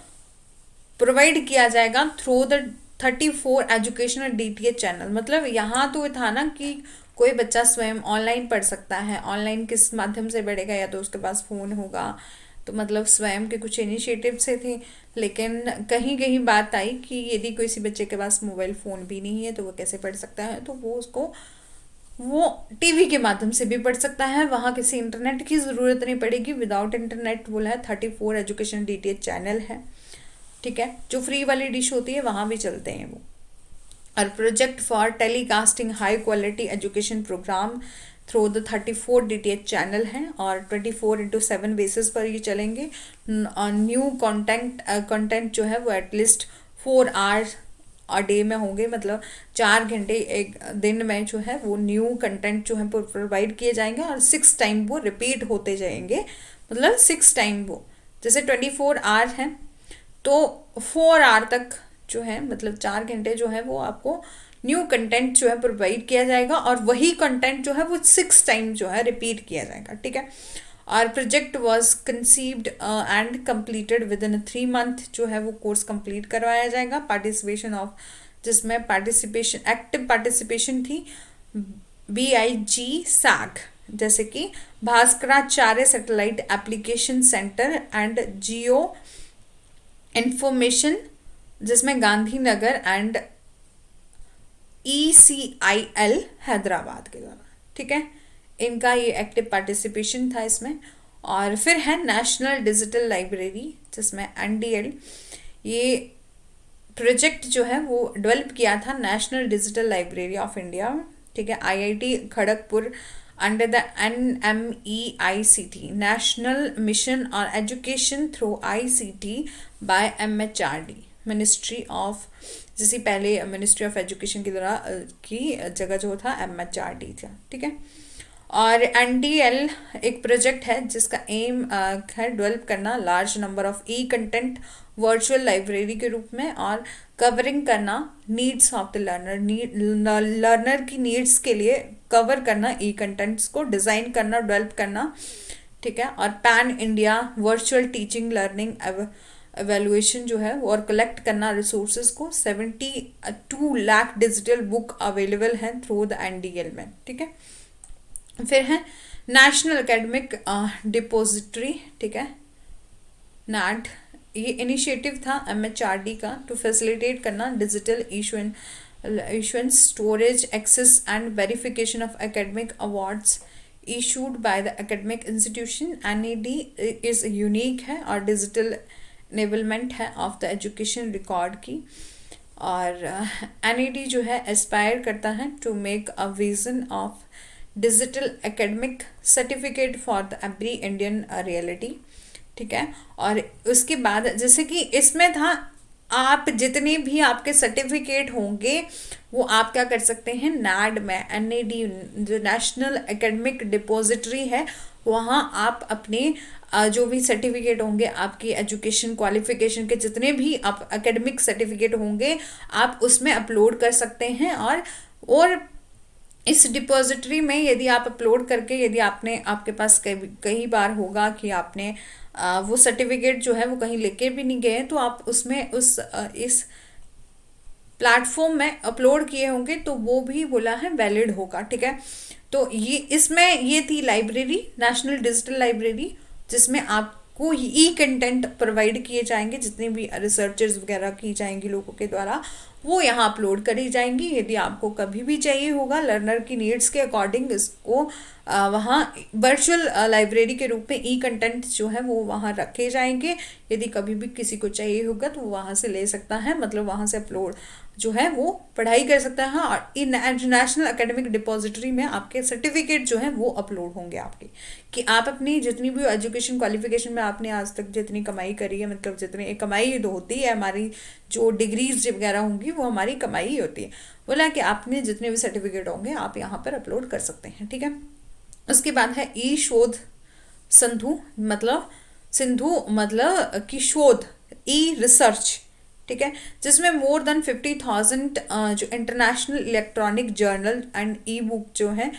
[SPEAKER 1] प्रोवाइड किया जाएगा through the 34 educational DTH channel. मतलब यहाँ तो था ना कि कोई बच्चा स्वयं ऑनलाइन पढ़ सकता है, ऑनलाइन किस माध्यम से पढ़ेगा, या तो उसके पास फ़ोन होगा, तो मतलब स्वयं के कुछ इनिशिएटिव से थे। लेकिन कहीं कहीं बात आई कि यदि किसी बच्चे के पास मोबाइल फ़ोन भी नहीं है तो वो कैसे पढ़ सकता है, तो वो टीवी के माध्यम से भी पढ़ सकता है। वहाँ किसी इंटरनेट की ज़रूरत नहीं पड़ेगी। विदाउट इंटरनेट बोला है, 34 एजुकेशन DTH चैनल है, ठीक है। जो फ्री वाली डिश होती है वहाँ भी चलते हैं वो। और project for telecasting high quality education programme through the 34 DTH channel हैं, और 24/7 बेसिस पर ये चलेंगे। न्यू कंटेंट जो है वो एटलीस्ट 4 आवर्स और डे में होंगे, मतलब 4 घंटे एक दिन में जो है वो न्यू कंटेंट जो है प्रोवाइड किए जाएंगे, और 6 टाइम वो रिपीट होते जाएंगे। मतलब 6 टाइम वो, जैसे 24 आवर हैं तो 4 आवर तक जो है, मतलब 4 घंटे जो है वो आपको न्यू कंटेंट जो है प्रोवाइड किया जाएगा, और वही कंटेंट जो है वो 6 टाइम जो है रिपीट किया जाएगा, ठीक है। और project was conceived and completed with in 3 month जो है वो कोर्स कंप्लीट करवाया जाएगा। पार्टिसिपेशन ऑफ, जिसमें एक्टिव पार्टिसिपेशन थी BIG SAG, जैसे कि Bhaskaracharya satellite application centre and Jio information, जिसमें गांधीनगर एंड ECIL हैदराबाद के द्वारा, ठीक है। इनका ये एक्टिव पार्टिसिपेशन था इसमें। और फिर है नेशनल डिजिटल लाइब्रेरी, जिसमें NDL, ये प्रोजेक्ट जो है वो डेवलप किया था national digital library of India, ठीक है, IIT Kharagpur under the NMEICT national mission और education through ICT by MHRD ministry of, जैसे पहले मिनिस्ट्री ऑफ एजुकेशन की जगह जो था MHRD था, ठीक है। और NDL एक प्रोजेक्ट है जिसका एम है डेवलप करना large number of content virtual library के रूप में, और कवरिंग करना नीड्स ऑफ द लर्नर की नीड्स के लिए कवर करना कंटेंट्स को डिज़ाइन करना, डेवलप करना, ठीक है। और pan India virtual teaching learning evaluation जो है वो और कलेक्ट करना रिसोर्सेज को, 72 लाख डिजिटल बुक अवेलेबल हैं थ्रू द NDL में, ठीक है। फिर है नेशनल एकेडमिक डिपोजिटरी, ठीक है, NAD। ये इनिशिएटिव था MHRD का टू फैसिलिटेट करना digital issuance, storage, access and verification of academic awards issued by the academic institution। NAD is unique है और डिजिटल enablement है ऑफ द एजुकेशन रिकॉर्ड की। और NAD जो है एस्पायर करता है to make a vision of digital academic certificate for the every Indian reality, ठीक है। और उसके बाद जैसे कि इसमें था, आप जितने भी आपके सर्टिफिकेट होंगे वो आप क्या कर सकते हैं, NAD में, NAD जो नेशनल एकेडमिक डिपोजिटरी है, वहाँ आप अपने जो भी सर्टिफिकेट होंगे, आपकी एजुकेशन क्वालिफिकेशन के जितने भी आप एकेडमिक सर्टिफिकेट होंगे आप उसमें अपलोड कर सकते हैं। और इस डिपॉजिटरी में यदि आप अपलोड करके, यदि आपके पास कई बार होगा कि आपने वो सर्टिफिकेट जो है वो कहीं लेके भी नहीं गए, तो आप उसमें इस प्लेटफॉर्म में अपलोड किए होंगे तो वो भी बोला है वैलिड होगा, ठीक है। तो ये थी लाइब्रेरी, नेशनल डिजिटल लाइब्रेरी, जिसमें आपको ई कंटेंट प्रोवाइड किए जाएंगे, जितने भी रिसर्चेस वगैरह की जाएंगी लोगों के द्वारा, वो यहाँ अपलोड करी जाएंगी। यदि आपको कभी भी चाहिए होगा लर्नर की नीड्स के अकॉर्डिंग, इसको वहाँ वर्चुअल लाइब्रेरी के रूप में ई कंटेंट जो है वो वहाँ रखे जाएंगे। यदि कभी भी किसी को चाहिए होगा तो वो वहाँ से ले सकता है, मतलब वहाँ से अपलोड जो है वो पढ़ाई कर सकता है। और इन नेशनल एकेडमिक डिपॉजिटरी में आपके सर्टिफिकेट जो है वो अपलोड होंगे आपके, कि आप अपनी जितनी भी एजुकेशन क्वालिफिकेशन में आपने आज तक जितनी कमाई करी है, मतलब जितनी कमाई तो होती है हमारी, जो डिग्रीज वगैरह होंगी वो हमारी कमाई ही होती है, बोला कि आपने जितने भी सर्टिफिकेट होंगे आप यहाँ पर अपलोड कर सकते हैं, ठीक है। उसके बाद है ई शोध सिंधु, मतलब कि शोध, ई रिसर्च, ठीक है, जिसमें मोर देन 50,000 जो international electronic journal and e book जो है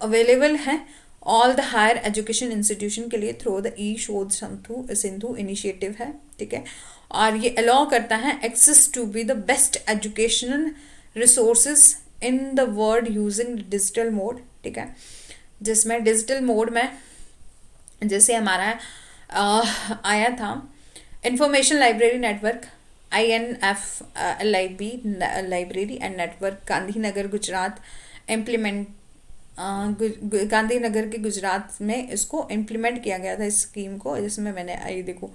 [SPEAKER 1] अवेलेबल हैं all the higher education institution के लिए थ्रू द ई शोध सिंधु इनिशिएटिव है, ठीक है। और ये अलाउ करता है access to be the best educational resources in the world using digital mode, ठीक है। जिसमें डिजिटल मोड में जैसे हमारा आया था information library network, INFLIB library and network, Gandhinagar Gujarat implement, Gandhinagar के गुजरात में इसको इम्प्लीमेंट किया गया था इस स्कीम को, जिसमें मैंने आई देखो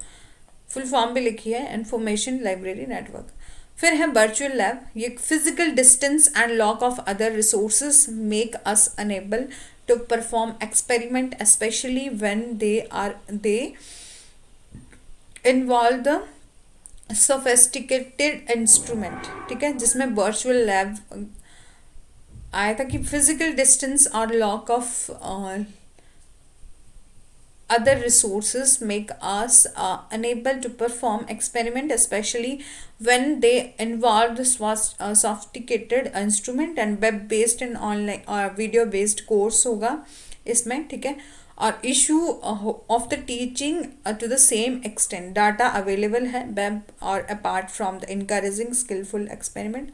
[SPEAKER 1] फुल फॉर्म भी लिखी है, इंफॉर्मेशन लाइब्रेरी नेटवर्क। फिर है वर्चुअल लैब, ये physical distance and lock of other resources make us enable to perform experiment specially when they involve the sophisticated instrument, ठीक है। जिसमें वर्चुअल लैब आया था कि फिजिकल डिस्टेंस और lock of other resources make us unable to perform experiment, especially when they involve the sophisticated instrument and web based and online or video based course होगा इसमें, ठीक है। और issue of the teaching to the same extent, data available है web और apart from the encouraging skillful experiment।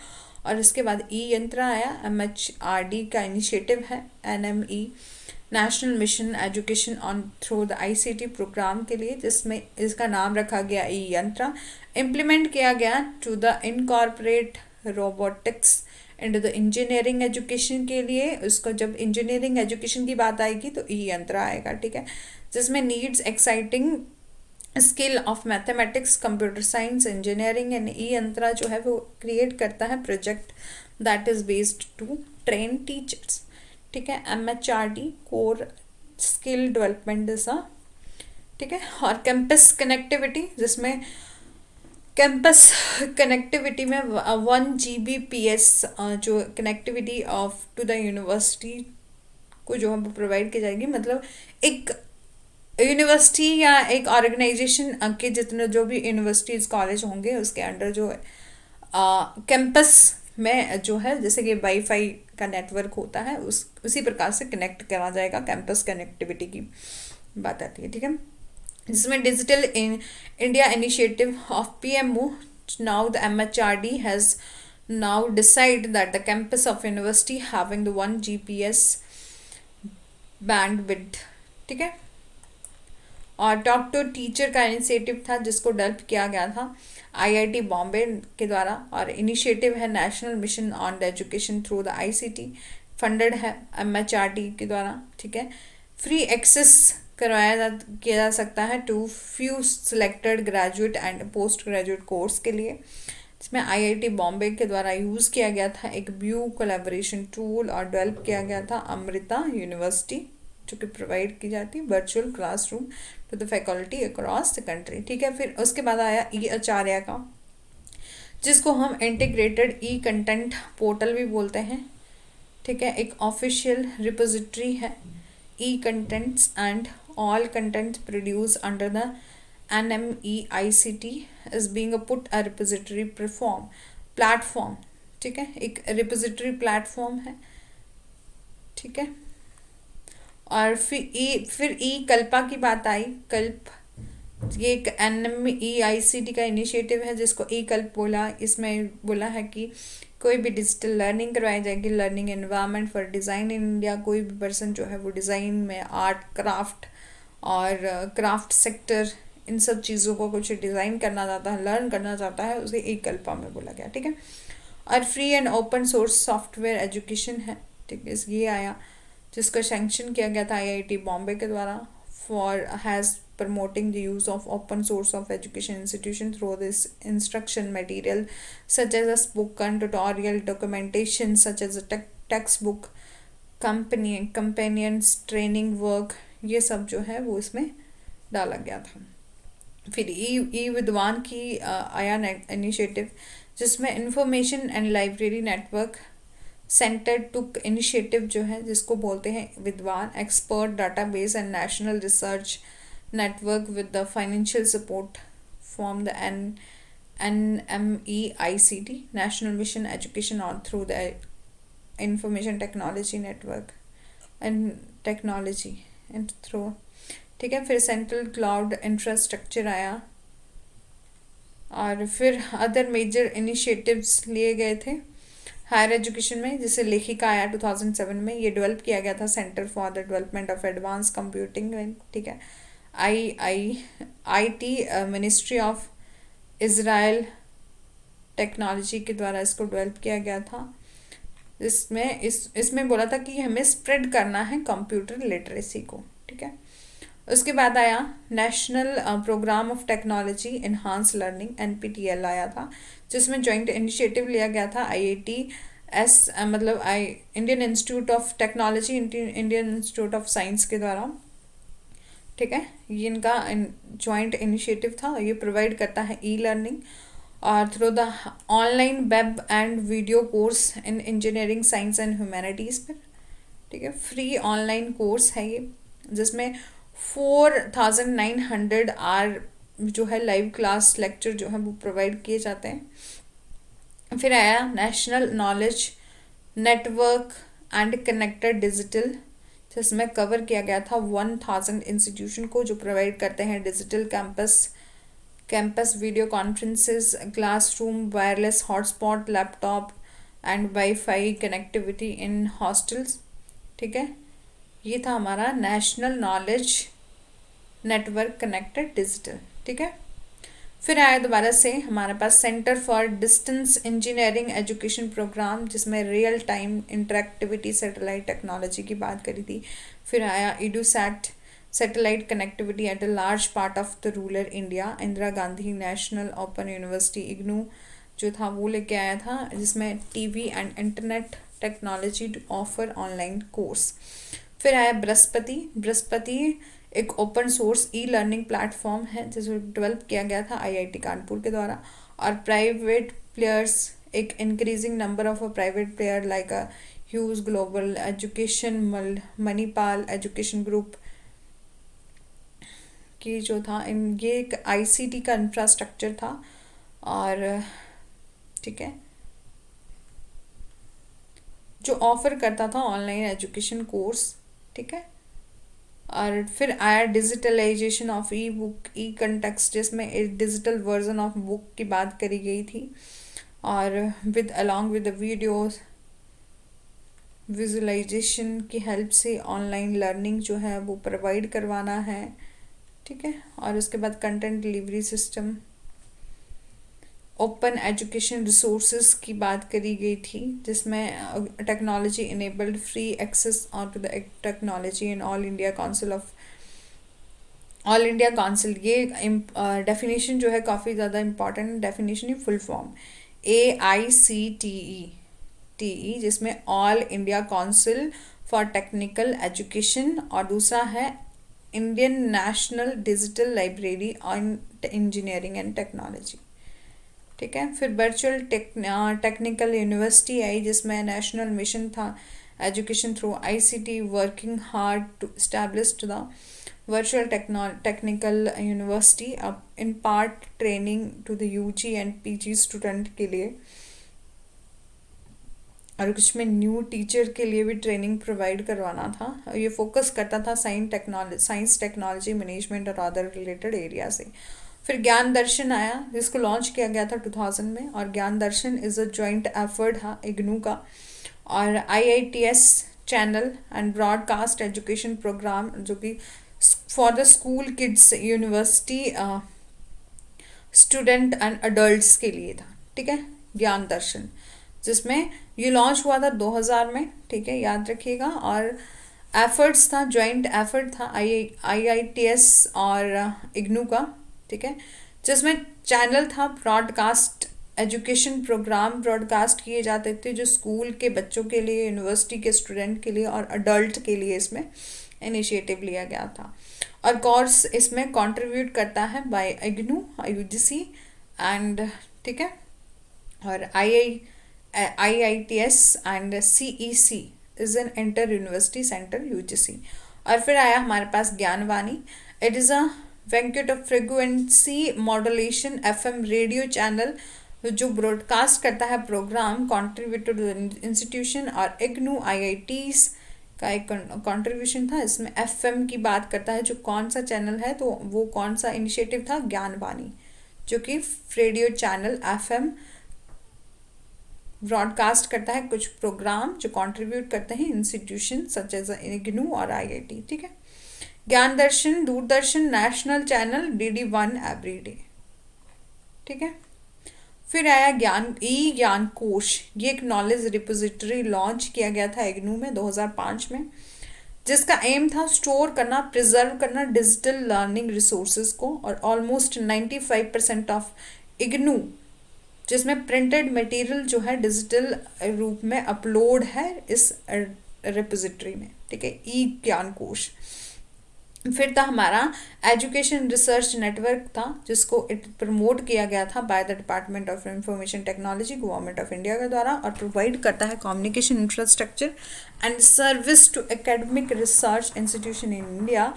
[SPEAKER 1] और इसके बाद ई यंत्र आया, MHRD का इनिशिएटिव है, NME national mission education on through the ICT programme के लिए, जिसमें इसका नाम रखा गया ई यंत्र। इम्प्लीमेंट किया गया to the incorporate robotics into the engineering education के लिए, उसको जब इंजीनियरिंग एजुकेशन की बात आएगी तो ई यंत्र आएगा, ठीक है। जिसमें needs exciting skill of mathematics, computer science, engineering and e Yantra जो है वो क्रिएट करता है project that is based to train teachers, ठीक है। MHRD कोर स्किल डेवलपमेंट जैसा, ठीक है। और कैंपस कनेक्टिविटी, जिसमें कैंपस कनेक्टिविटी में 1 Gbps जो connectivity of to the university को जो है प्रोवाइड की जाएगी, मतलब एक यूनिवर्सिटी या एक ऑर्गेनाइजेशन के जितने जो भी यूनिवर्सिटीज कॉलेज होंगे उसके अंडर जो कैंपस में जो है जैसे कि वाईफाई का नेटवर्क होता है उसी प्रकार से कनेक्ट करा जाएगा, कैंपस कनेक्टिविटी की बात आती है, ठीक है। जिसमें digital in India initiative of PMO. Now the MHRD has now decide that the campus of university having the 1 GPS bandwidth. ठीक है. और टॉक टू टीचर का इनिशिएटिव था जिसको डेवलप किया गया था आईआईटी बॉम्बे के द्वारा, और इनिशिएटिव है national mission on the education through the ICT, funded है एमएचआरडी के द्वारा. ठीक है. फ्री एक्सेस किया जा सकता है to few selected graduate and postgraduate course के लिए, जिसमें आईआईटी बॉम्बे के द्वारा यूज़ किया गया था एक व्यू कोलैबोरेशन टूल, और डेवलप किया गया था अमृता यूनिवर्सिटी, जो कि प्रोवाइड की जाती है virtual classroom to the faculty across the country. ठीक है. फिर उसके बाद आया ई आचार्य का, जिसको हम इंटीग्रेटेड ई कंटेंट पोर्टल भी बोलते हैं. ठीक है. एक ऑफिशियल रिपोजिटरी है. E contents and all contents produce under the NMEICT is being a put a repository platform. ठीक है. एक रिपोजिटरी प्लेटफॉर्म है. ठीक है. और फिर ई कल्पा की बात आई. कल्प ये एक NMEICT का इनिशिएटिव है जिसको ई कल्प बोला. इसमें बोला है कि कोई भी डिजिटल लर्निंग करवाई जाएगी, learning environment for design in India. कोई भी पर्सन जो है वो डिज़ाइन में आर्ट क्राफ्ट और क्राफ्ट सेक्टर इन सब चीज़ों को कुछ डिज़ाइन करना चाहता है, लर्न करना चाहता है, उसे एक कल्पा में बोला गया. ठीक है. और free and open source software education है. ठीक है. ये आया जिसको सैंक्शन किया गया था आईआईटी बॉम्बे के द्वारा for has promoting the use of open source of education institution through this instruction material such as a spoken tutorial documentation such as a textbook companions training work. ये सब जो है वो इसमें डाला गया था. फिर ई विद्वान की आया इनिशिएटिव, जिसमें information and library network centre took initiative जो है जिसको बोलते हैं विद्वान expert database and national research network with the financial support from the NMEICT National Mission Education or through the Information Technology Network and Technology and through. ठीक है. फिर सेंट्रल क्लाउड इंफ्रास्ट्रक्चर आया, और फिर अदर मेजर इनिशिएटिव्स लिए गए थे हायर एजुकेशन में, जिसे लेखिका आया 2007 में. ये डेवलप किया गया था centre for the development of advance computing. ठीक है. IT ministry of Israel technology के द्वारा इसको डेवलप किया गया था. इसमें बोला था कि हमें स्प्रेड करना है कंप्यूटर लिटरेसी को. ठीक है. उसके बाद आया national programme of technology enhance learning NPTEL आया था, जिसमें जॉइंट इनिशिएटिव लिया गया था मतलब Indian institute of technology, Indian institute of science के द्वारा. ठीक है. ये इनका जॉइंट इनिशिएटिव था. ये प्रोवाइड करता है ई लर्निंग और through the online web and video course in engineering science and humanities पर. ठीक है. फ्री ऑनलाइन कोर्स है ये, जिसमें 4900 आवर जो है लाइव क्लास लेक्चर जो है वो प्रोवाइड किए जाते हैं. फिर आया national knowledge network and connected digital, जिसमें कवर किया गया था 1000 इंस्टीट्यूशन को जो प्रोवाइड करते हैं digital campus video conferences, classroom, wireless hotspot, laptop and wifi connectivity in hostels. ठीक है. ये था हमारा national knowledge network connected digital. ठीक है. फिर आया दोबारा से हमारे पास centre for distance engineering education programme, जिसमें real time interactivity satellite technology की बात करी थी. फिर आया EduSat satellite connectivity at a large part of the rural India. Indira Gandhi national open university IGNOU जो था वो लेके आया था, जिसमें TV and internet technology to offer online course. फिर आया बृहस्पति एक open source e learning platform है जिसको डेवलप किया गया था IIT कानपुर के द्वारा. और प्राइवेट प्लेयर्स, एक increasing number of a private player like a huge global education, Manipal education group की जो था ये एक ICT का इंफ्रास्ट्रक्चर था. और ठीक है, जो ऑफर करता था ऑनलाइन एजुकेशन कोर्स. ठीक है. और फिर आया digitalization of e book e context, जिसमें डिजिटल वर्जन ऑफ बुक की बात करी गई थी, और with along with the videos visualization की हेल्प से ऑनलाइन लर्निंग जो है वो प्रोवाइड करवाना है, ठीक है। और उसके बाद content delivery system, open education resources की बात करी गई थी, जिसमें technology enabled free access on to the technology in all India council. ये डेफिनेशन जो है काफ़ी ज़्यादा इम्पॉर्टेंट डेफिनेशन है, फुल फॉर्म AICTE, जिसमें all India council for technical education, और दूसरा है Indian national digital library on engineering and technology, ठीक है। फिर वर्चुअल टेक्निकल यूनिवर्सिटी आई, जिसमें नेशनल मिशन था education through ICT working hard to establish the virtual technical university अब in part training to the UG and PG student के लिए, और कुछ में न्यू टीचर के लिए भी ट्रेनिंग प्रोवाइड करवाना था। ये फोकस करता था साइंस टेक्नोलॉजी मैनेजमेंट और अदर रिलेटेड एरिया से। फिर ज्ञान दर्शन आया, जिसको लॉन्च किया गया था 2000 में, और Gyan Darshan is a joint effort था इग्नू का और IITS channel and broadcast education programme, जो कि for the school kids university student and adults के लिए था, ठीक है, ज्ञान दर्शन, जिसमें ये लॉन्च हुआ था 2000 में, ठीक है, याद रखिएगा। और एफर्ट्स था, जॉइंट एफर्ट था IITS और इग्नू का, ठीक है, जिसमें चैनल था ब्रॉडकास्ट एजुकेशन प्रोग्राम ब्रॉडकास्ट किए जाते थे, जो स्कूल के बच्चों के लिए, यूनिवर्सिटी के स्टूडेंट के लिए और अडल्ट के लिए इसमें इनिशिएटिव लिया गया था। और कोर्स इसमें कंट्रीब्यूट करता है बाय इग्नू, UGC एंड, ठीक है, और IITS and CEC is an inter university centre UGC। और फिर आया हमारे पास ज्ञानवाणी, इट इज़ अ वेंक्यूट of frequency modulation FM radio channel जो ब्रॉडकास्ट करता है प्रोग्राम कॉन्ट्रीब्यूटेड टू इंस्टीट्यूशन, और इग्नू IITs का एक कंट्रीब्यूशन था। इसमें FM की बात करता है, जो कौन सा चैनल है, तो वो कौन सा इनिशिएटिव था, ज्ञानवाणी, जो कि रेडियो चैनल FM ब्रॉडकास्ट करता है कुछ प्रोग्राम जो कंट्रीब्यूट करते हैं इंस्टीट्यूशन सच एज इग्नू और IIT, ठीक है। Gyan Darshan Doordarshan national channel DD1 everyday, ठीक है। फिर आया ज्ञान कोश, ये एक नॉलेज रिपोजिटरी लॉन्च किया गया था इग्नू में 2005 में, जिसका एम था स्टोर करना, प्रिजर्व करना डिजिटल लर्निंग रिसोर्सेज को, और ऑलमोस्ट 95% ऑफ इग्नू जिसमें प्रिंटेड मटेरियल जो है डिजिटल रूप में अपलोड है इस रिपोजिटरी में, ठीक है, ज्ञान कोश। फिर था हमारा एजुकेशन रिसर्च नेटवर्क था, जिसको प्रमोट किया गया था by the department of information technology government of India के द्वारा, और प्रोवाइड करता है communication infrastructure and service to academic research institution in India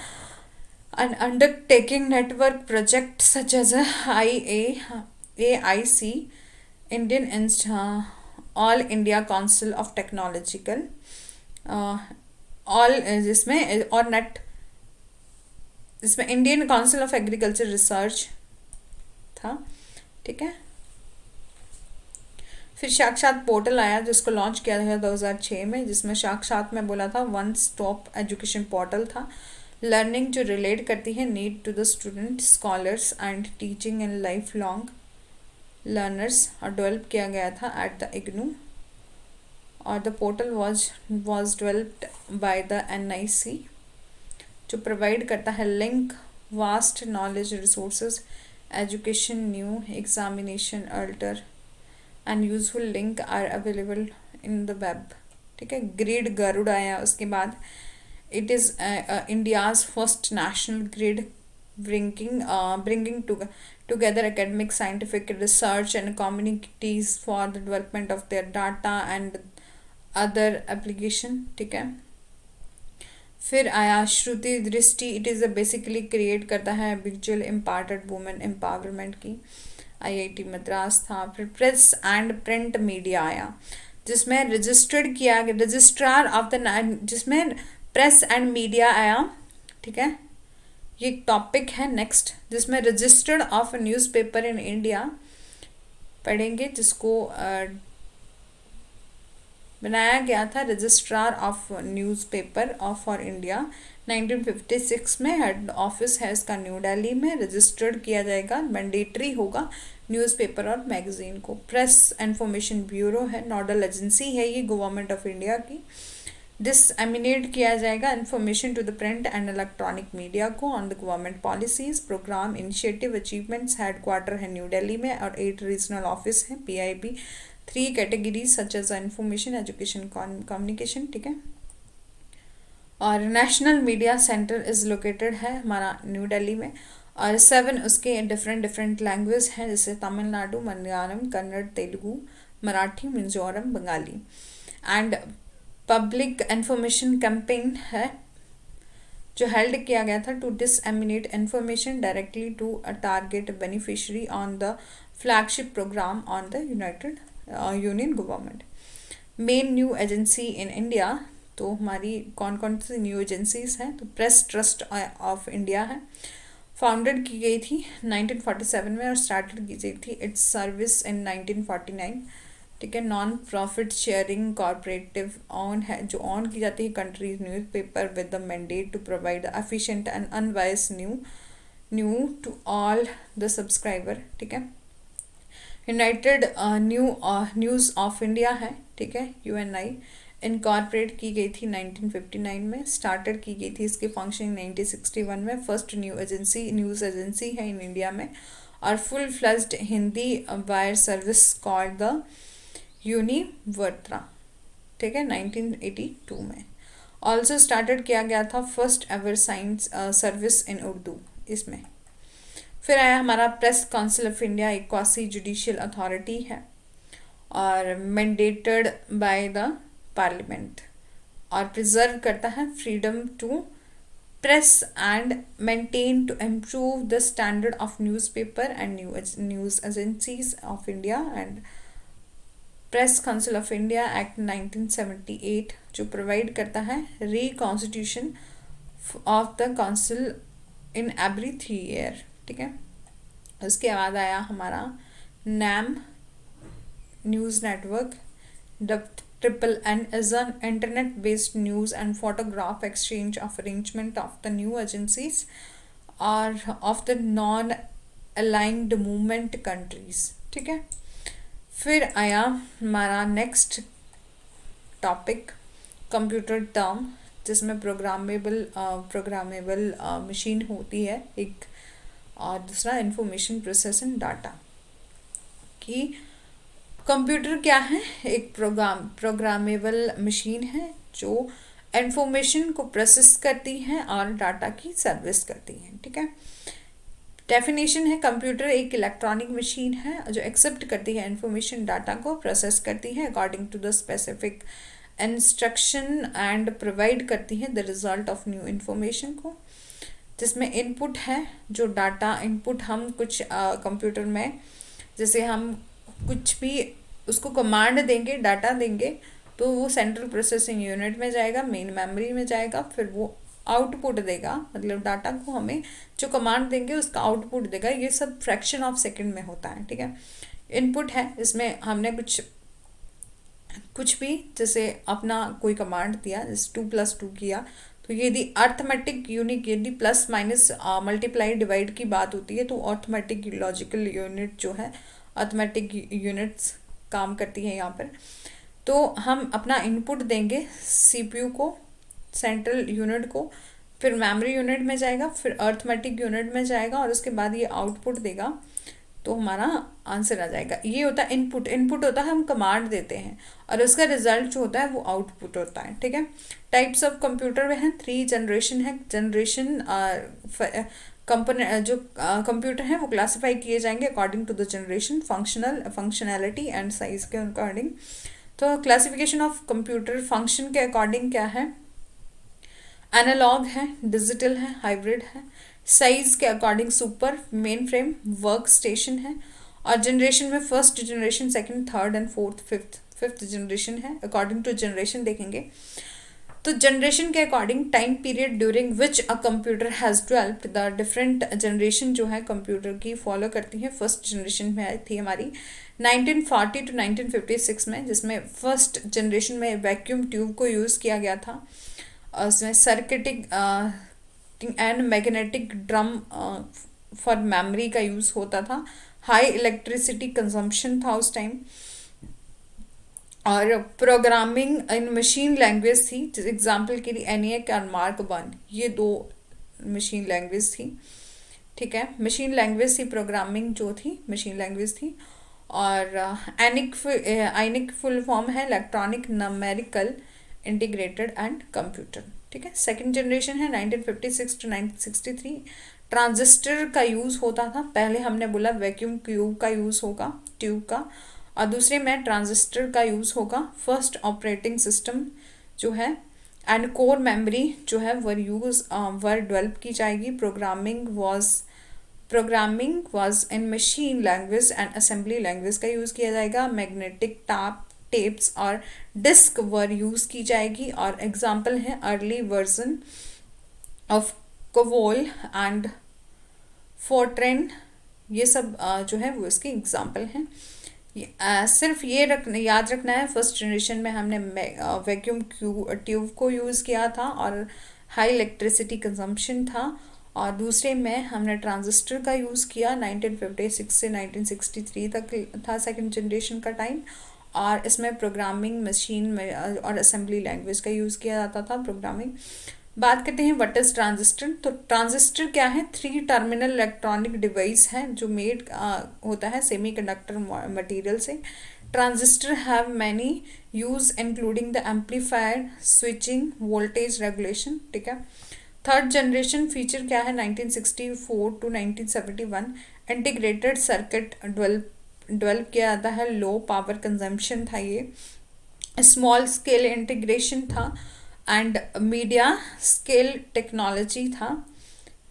[SPEAKER 1] and undertaking network projects such as AIC Indian All India Council of Technological all जिसमें और नेट इसमें Indian council of agriculture research था, ठीक है। फिर साक्षात पोर्टल आया, जिसको लॉन्च किया गया 2006 में, जिसमें साक्षात में बोला था वन स्टॉप एजुकेशन पोर्टल था, लर्निंग जो रिलेट करती है need to the student scholars and teaching and life long learners, और डेवलप किया गया था एट द इग्नू, और the portal was developed by the NIC, जो प्रोवाइड करता है link vast knowledge resources education new examination alter and useful link are available in the web, ठीक है। ग्रिड गरुड़ आया उसके बाद, it is India's first national grid bringing together academic scientific research and communities for the development of their data and other application, ठीक है। फिर आया श्रुति दृष्टि, इट इज़ बेसिकली क्रिएट करता है विजुअल इम्पार्टेड वुमेन एम्पावरमेंट की, IIT मद्रास था। फिर प्रेस एंड प्रिंट मीडिया आया, जिसमें रजिस्ट्रार ऑफ द जिसमें प्रेस एंड मीडिया आया, ठीक है। ये एक टॉपिक है नेक्स्ट, जिसमें registered of newspaper in India पढ़ेंगे, जिसको बनाया गया था registrar of newspaper of for India 1956 में। हेड ऑफिस है इसका न्यू दिल्ली में। रजिस्टर्ड किया जाएगा, मैंडेटरी होगा न्यूज़पेपर और मैगजीन को। प्रेस इंफॉर्मेशन ब्यूरो है, नोडल एजेंसी है ये गवर्नमेंट ऑफ इंडिया की। डिसएमिनेट किया जाएगा information to the print and electronic media को on the government policies, programme, initiative, achievements. Headquarter है न्यू दिल्ली में और 8 रीजनल ऑफिस हैं PIB। 3 categories such as information, education, communication, ठीक है। और national media centre is located है हमारा न्यू दिल्ली में। और 7 उसके डिफरेंट लैंग्वेज हैं, जैसे Tamil Nadu, Malayalam, Kannada, Telugu, Marathi, Mizoram, Bengali. And public information campaign है जो हेल्ड किया गया था to disseminate information directly to a target beneficiary on the flagship programme on the united union government. Main new agency in India, तो हमारी कौन कौन सी न्यू एजेंसीज हैं, तो प्रेस ट्रस्ट ऑफ इंडिया है। फाउंडेड की गई थी 1947 में और स्टार्टेड की गई थी इट्स सर्विस इन 1949, ठीक है। Non profit sharing corporative on है, जो ऑन की जाती है countries newspaper with the mandate to provide efficient and unbiased new to all the subscriber, ठीक है। यूनाइटेड न्यूज़ ऑफ इंडिया है, ठीक है, UNI। इनकॉर्पोरेट की गई थी 1959 में। स्टार्टेड की गई थी इसकी फंक्शनिंग 1961 में। फर्स्ट न्यूज़ एजेंसी है इन इंडिया में। और full fledged Hindi wire service called the Univarta, ठीक है, 1982 में। ऑल्सो स्टार्टेड किया गया था first ever science service in Urdu इसमें। फिर आया हमारा प्रेस काउंसिल ऑफ इंडिया, एक क्वासी जुडिशियल अथॉरिटी है और मैंडेटेड बाय द पार्लियामेंट और प्रिजर्व करता है freedom to press and maintain to improve the standard of newspaper and news agencies of India. And press council of India act 1978 जो प्रोवाइड करता है reconstitution of the council in every 3 year, ठीक है। उसके बाद आया हमारा NAM news network. NNN is an internet-based news and photograph exchange of arrangement of the new agencies or of the non-aligned movement countries, ठीक है। फिर आया हमारा नेक्स्ट टॉपिक कंप्यूटर टर्म, जिसमें प्रोग्रामेबल मशीन होती है एक, और दूसरा इंफॉर्मेशन प्रोसेसिंग डाटा। कि कंप्यूटर क्या है, एक प्रोग्रामेबल मशीन है जो इंफॉर्मेशन को प्रोसेस करती है और डाटा की सर्विस करती है, ठीक है। डेफिनेशन है, कंप्यूटर एक इलेक्ट्रॉनिक मशीन है जो एक्सेप्ट करती है इंफॉर्मेशन, डाटा को प्रोसेस करती है according to the specific instruction and provide करती है the result of new information को। जिसमें इनपुट है, जो डाटा इनपुट हम कुछ कंप्यूटर में, जैसे हम कुछ भी उसको कमांड देंगे, डाटा देंगे, तो वो सेंट्रल प्रोसेसिंग यूनिट में जाएगा, मेन मेमोरी में जाएगा, फिर वो आउटपुट देगा, मतलब डाटा को हमें जो कमांड देंगे उसका आउटपुट देगा। ये सब फ्रैक्शन ऑफ सेकंड में होता है, ठीक है। इनपुट है, इसमें हमने कुछ भी जैसे अपना कोई कमांड दिया, जैसे 2+2 किया, तो यदि अर्थमेटिक यूनिट, यदि प्लस माइनस मल्टीप्लाई डिवाइड की बात होती है, तो अर्थमेटिक लॉजिकल यूनिट जो है, अर्थमेटिक यूनिट्स काम करती है यहाँ पर। तो हम अपना इनपुट देंगे CPU को, सेंट्रल यूनिट को, फिर मेमोरी यूनिट में जाएगा, फिर अर्थमेटिक यूनिट में जाएगा और उसके बाद ये आउटपुट देगा, तो हमारा आंसर आ जाएगा। ये होता है इनपुट। इनपुट होता है हम कमांड देते हैं और उसका रिजल्ट जो होता है वो आउटपुट होता है, ठीक है। टाइप्स ऑफ कंप्यूटर में हैं 3 जनरेशन है। कंपोनेंट जो कंप्यूटर हैं वो क्लासिफाई किए जाएंगे according to the generation, functionality and size के अकॉर्डिंग। तो क्लासिफिकेशन ऑफ कंप्यूटर फंक्शन के अकॉर्डिंग क्या है, एनालॉग है, डिजिटल है, हाइब्रिड है। साइज के according super, main frame, work station है। और जनरेशन में first generation, second, third and fourth, fifth generation है। अकॉर्डिंग टू जनरेशन देखेंगे तो जनरेशन के according time period during which a computer has developed, the different generation जो है कंप्यूटर की फॉलो करती है। फर्स्ट जनरेशन में आई थी हमारी 1940 टू 1956 में, जिसमें फर्स्ट जनरेशन में वैक्यूम ट्यूब को यूज़ किया गया था। उसमें circuitry and magnetic drum for memory का यूज़ होता था। हाई इलेक्ट्रिसिटी कंजम्पशन था उस टाइम, और प्रोग्रामिंग इन मशीन लैंग्वेज थी। एग्जाम्पल के लिए ENIAC और मार्क 1, ये दो मशीन लैंग्वेज थी। ठीक है, मशीन लैंग्वेज थी, प्रोग्रामिंग जो थी मशीन लैंग्वेज थी। और आइनिक फुल फॉर्म है electronic numerical integrated and computer. ठीक है, सेकंड जनरेशन है 1956 टू 1963। ट्रांजिस्टर का यूज़ होता था। पहले हमने बोला वैक्यूम ट्यूब का यूज़ होगा, ट्यूब का, और दूसरे में ट्रांजिस्टर का यूज़ होगा। फर्स्ट ऑपरेटिंग सिस्टम जो है एंड कोर मेमोरी जो है वर डेवलप की जाएगी। Programming was in machine language and assembly language का यूज़ किया जाएगा। मैग्नेटिक टेप्स और डिस्क वर यूज़ की जाएगी। और एग्जाम्पल है अर्ली वर्जन ऑफ कोवोल एंड फोर्ट्रेन, ये सब जो है वो इसके एग्जाम्पल हैं। सिर्फ ये याद रखना है, फर्स्ट जनरेशन में हमने वैक्यूम ट्यूब को यूज़ किया था और हाई इलेक्ट्रिसिटी कंजम्पशन था। और दूसरे में हमने ट्रांजिस्टर का यूज़ किया। 1956 से 1963 तक था सेकंड जनरेशन का टाइम, और इसमें प्रोग्रामिंग मशीन में और असेंबली लैंग्वेज का यूज़ किया जाता था। प्रोग्रामिंग बात करते हैं व्हाट इज ट्रांजिस्टर। तो ट्रांजिस्टर क्या है? 3 टर्मिनल इलेक्ट्रॉनिक डिवाइस है जो मेड होता है सेमीकंडक्टर मटेरियल से। Transistor have many use including the amplifier, switching, voltage regulation. ठीक है, थर्ड जनरेशन फीचर क्या है? 1964 टू 1971 इंटीग्रेटेड सर्किट डेवलप किया जाता है। लो पावर कंजम्पशन था ये, स्मॉल स्केल इंटीग्रेशन था एंड मीडिया स्केल टेक्नोलॉजी था,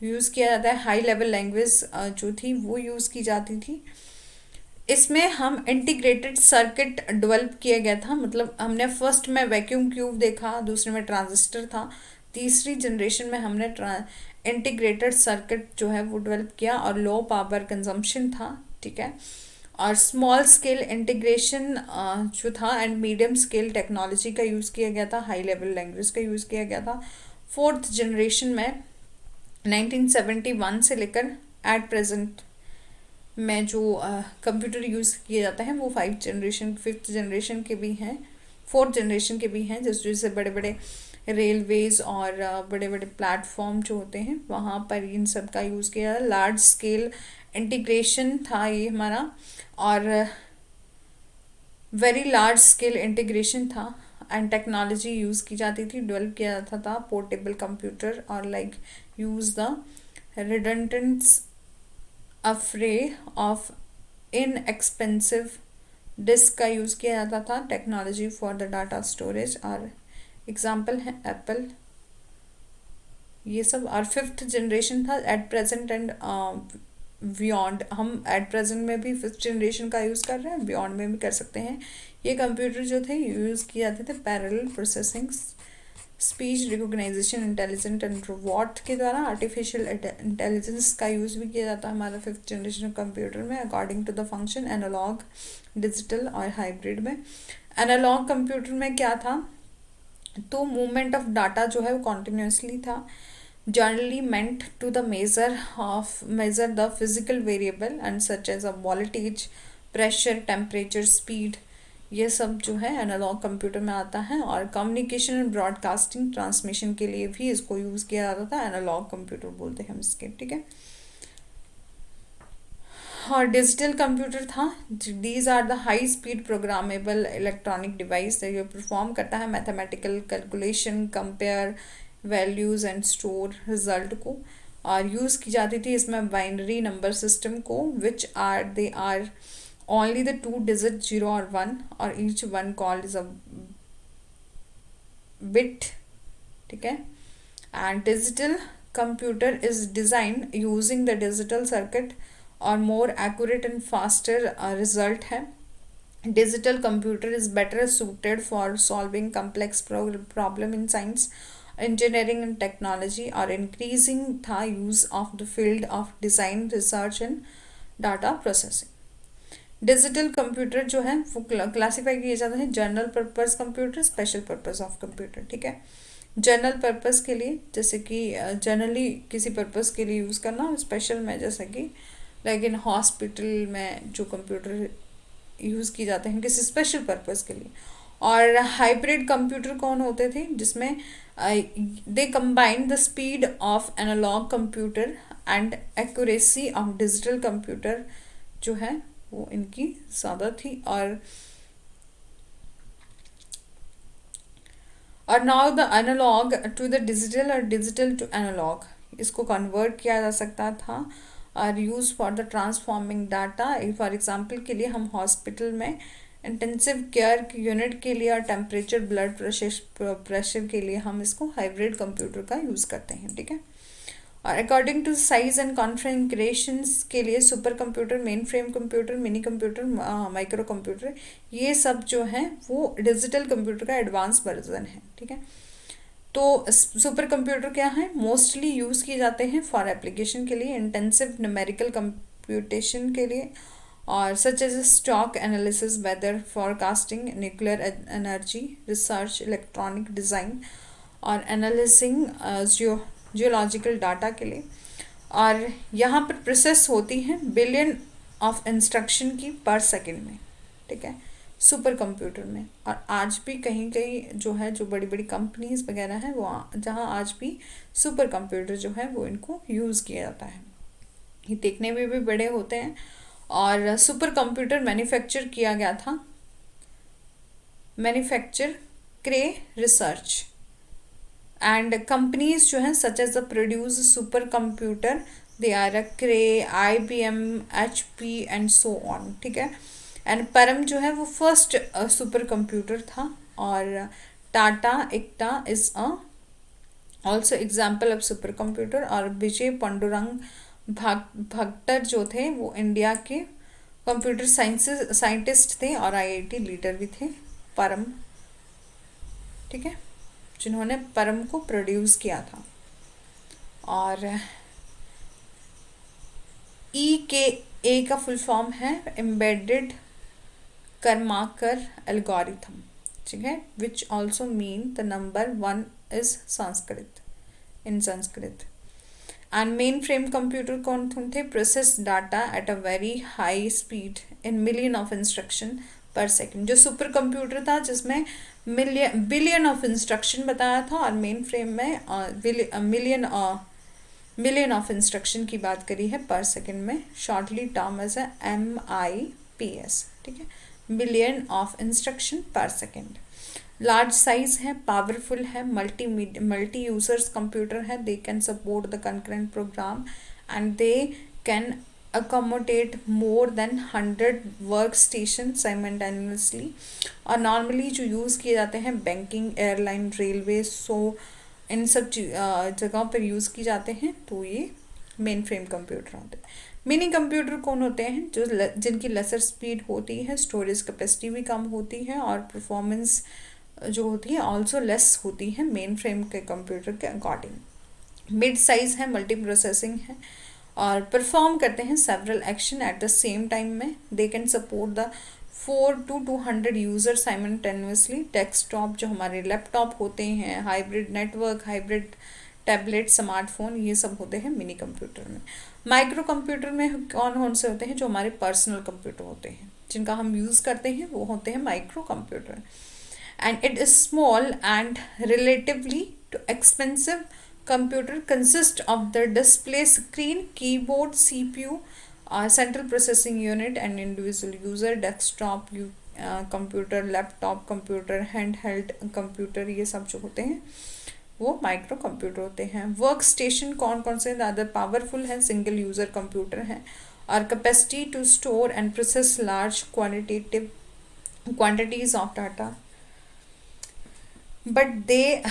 [SPEAKER 1] यूज़ किया जाता है। हाई लेवल लैंग्वेज जो थी वो यूज़ की जाती थी। इसमें हम इंटीग्रेटेड सर्किट डेवलप किया गया था, मतलब हमने फर्स्ट में वैक्यूम ट्यूब देखा, दूसरे में ट्रांजिस्टर था, तीसरी जनरेशन में हमने इंटीग्रेटेड सर्किट जो है वो डेवलप किया और लो पावर कंजम्पशन था। ठीक है, और स्मॉल स्केल इंटीग्रेशन जो था एंड मीडियम स्केल टेक्नोलॉजी का यूज़ किया गया था, हाई लेवल लैंग्वेज का यूज़ किया गया था। फोर्थ जनरेशन में 1971 से लेकर एट प्रेजेंट में जो कंप्यूटर यूज़ किए जाते हैं वो फिफ्थ जनरेशन के भी हैं, फोर्थ जनरेशन के भी हैं। जैसे बड़े बड़े रेलवेज और बड़े बड़े प्लेटफॉर्म जो होते हैं वहाँ पर इन सब का यूज़ किया जाता है। लार्ज स्केल इंटीग्रेशन था ये हमारा, और वेरी लार्ज स्केल इंटीग्रेशन था एंड टेक्नोलॉजी यूज़ की जाती थी, डेवलप किया जाता था पोर्टेबल कंप्यूटर और like use the redundance array of inexpensive disk का यूज़ किया जाता था। Technology for the data storage और एग्जाम्पल है एप्पल, ये सब। और फिफ्थ जनरेशन था एट प्रेजेंट एंड बियॉन्ड। हम एट प्रेजेंट में भी फिफ्थ जनरेशन का यूज़ कर रहे हैं, बियॉन्ड में भी कर सकते हैं। ये कंप्यूटर जो थे यूज़ किए जाते थे parallel processing, speech recognization, intelligent and robot के द्वारा। आर्टिफिशियल इंटेलिजेंस का यूज़ भी किया जाता है हमारा फिफ्थ जनरेशन कंप्यूटर में according to the function, analogue, digital और हाइब्रिड में। एनालॉग कंप्यूटर में क्या था? तो मूवमेंट ऑफ डाटा जो है वो कॉन्टिन्यूसली था, generally meant to the measure the physical variable and such as a voltage, pressure, temperature, speed, ये सब जो है एनालॉग कंप्यूटर में आता है। और कम्युनिकेशन एंड ब्रॉडकास्टिंग, ट्रांसमिशन के लिए भी इसको यूज़ किया जाता था, एनालॉग कंप्यूटर बोलते हैं हम इसके। ठीक है, और डिजिटल कंप्यूटर था। These are the high speed programmable electronic device जो परफॉर्म करता है mathematical calculation, compare values and store result को, और यूज़ की जाती थी इसमें बाइनरी नंबर सिस्टम को, which are only the 2 digit 0 और 1 और each one called is a bit. ठीक है, and digital computer is design using the digital circuit और more accurate and faster result है। Digital computer is better suited for solving complex problem in science, engineering and technology, or increasing the use of the field of design, research and data processing. Digital computer जो है वो क्लासीफाई किए जाते हैं general purpose computer, special purpose of computer, ठीक है। जनरल पर्पस के लिए जैसे कि जनरली किसी पर्पस के लिए यूज़ करना, और स्पेशल में जैसे कि लाइक इन हॉस्पिटल में जो कंप्यूटर यूज़ किए जाते हैं किसी स्पेशल पर्पस के लिए। और हाइब्रिड कंप्यूटर कौन होते थे, जिसमें they combine the speed of analogue computer and accuracy of digital computer जो है वो इनकी ज़्यादा थी। और now the analogue to the digital और डिजिटल टू एनालॉग, इसको कन्वर्ट किया जा सकता था और use for the transforming data. For example के लिए हम हॉस्पिटल में इंटेंसिव केयर यूनिट के लिए और टेम्परेचर ब्लड प्रेशर के लिए हम इसको हाइब्रिड कंप्यूटर का यूज़ करते हैं, ठीक है। और according to size and configurations के लिए super computer, main frame computer, mini computer, micro computer, ये सब जो है वो डिजिटल कंप्यूटर का एडवांस वर्जन है, ठीक है। तो सुपर कंप्यूटर क्या है, मोस्टली यूज़ किए जाते हैं फॉर एप्लीकेशन के लिए, इंटेंसिव न्यूमेरिकल कंप्यूटेशन के लिए, और such as stock analysis, weather forecasting, nuclear energy research, electronic design और एनालिसिंग जियोलॉजिकल डाटा के लिए। और यहाँ पर प्रोसेस होती है बिलियन ऑफ इंस्ट्रक्शन की पर सेकेंड में, ठीक है, सुपर कंप्यूटर में। और आज भी कहीं कहीं जो है जो बड़ी बड़ी कंपनीज वगैरह हैं वो जहाँ आज भी सुपर कंप्यूटर जो है वो इनको यूज़ किया जाता है। ये देखने में भी बड़े होते हैं। और सुपर कंप्यूटर मैन्युफैक्चर किया गया था, manufacture Cray research and companies जो हैं such as the produce super computer, they are a Cray, IBM, HP and so on, ठीक है। एंड परम जो है वो फर्स्ट सुपर कंप्यूटर था। और टाटा इक्टा is also example of super computer. और विजय पांडुरंग भट्टर जो थे वो इंडिया के कंप्यूटर साइंटिस्ट थे और IIT लीडर भी थे, परम, ठीक है, जिन्होंने परम को प्रोड्यूस किया था। और EKA का फुल फॉर्म है एम्बेडेड कर्माकर एल्गोरिथम, ठीक है, which also mean the number 1 is Sanskrit, in Sanskrit. And main frame computer कौन थे, process data at a very high speed in million of instruction per second. जो सुपर कंप्यूटर था जिसमें बिलियन ऑफ इंस्ट्रक्शन बताया था, और मेन फ्रेम में मिलियन ऑफ इंस्ट्रक्शन की बात करी है पर सेकेंड में, शॉर्टली टर्म एज MIPS, ठीक है, million of instruction per second. Large size है, पावरफुल है, मल्टी यूजर्स कंप्यूटर है, they can support the concurrent program and they can accommodate more than 100 work station simultaneously. और नॉर्मली जो यूज़ किए जाते हैं बैंकिंग, एयरलाइन, रेलवे, सो इन सब जगहों पर यूज़ किए जाते हैं, तो ये मेन फ्रेम कंप्यूटर होते हैं। मिनी कंप्यूटर कौन होते हैं, जो जिनकी लेसर स्पीड होती है, स्टोरेज कैपेसिटी भी कम होती है और परफॉर्मेंस जो होती है ऑल्सो लेस होती है मेन फ्रेम के कंप्यूटर के अकॉर्डिंग। मिड साइज है, मल्टी प्रोसेसिंग है और परफॉर्म करते हैं several action at the same time में। They can support the 4 to 200 user simultaneously. Desktop जो हमारे लैपटॉप होते हैं, hybrid network, hybrid tablet, smartphone, ये सब होते हैं मिनी कंप्यूटर में। माइक्रो कंप्यूटर में कौन से होते हैं, जो हमारे पर्सनल कंप्यूटर होते हैं जिनका हम यूज़ करते हैं, वो होते हैं micro computer. And it is small and relatively too expensive computer consist of the display screen, keyboard, CPU, central processing unit and individual user, desktop computer, laptop computer, handheld computer, ये सब जो होते हैं वो माइक्रो कंप्यूटर होते हैं। वर्क स्टेशन कौन कौन से ज़्यादा पावरफुल हैं, सिंगल यूज़र कंप्यूटर हैं और capacity to store and process large quantities of data. but they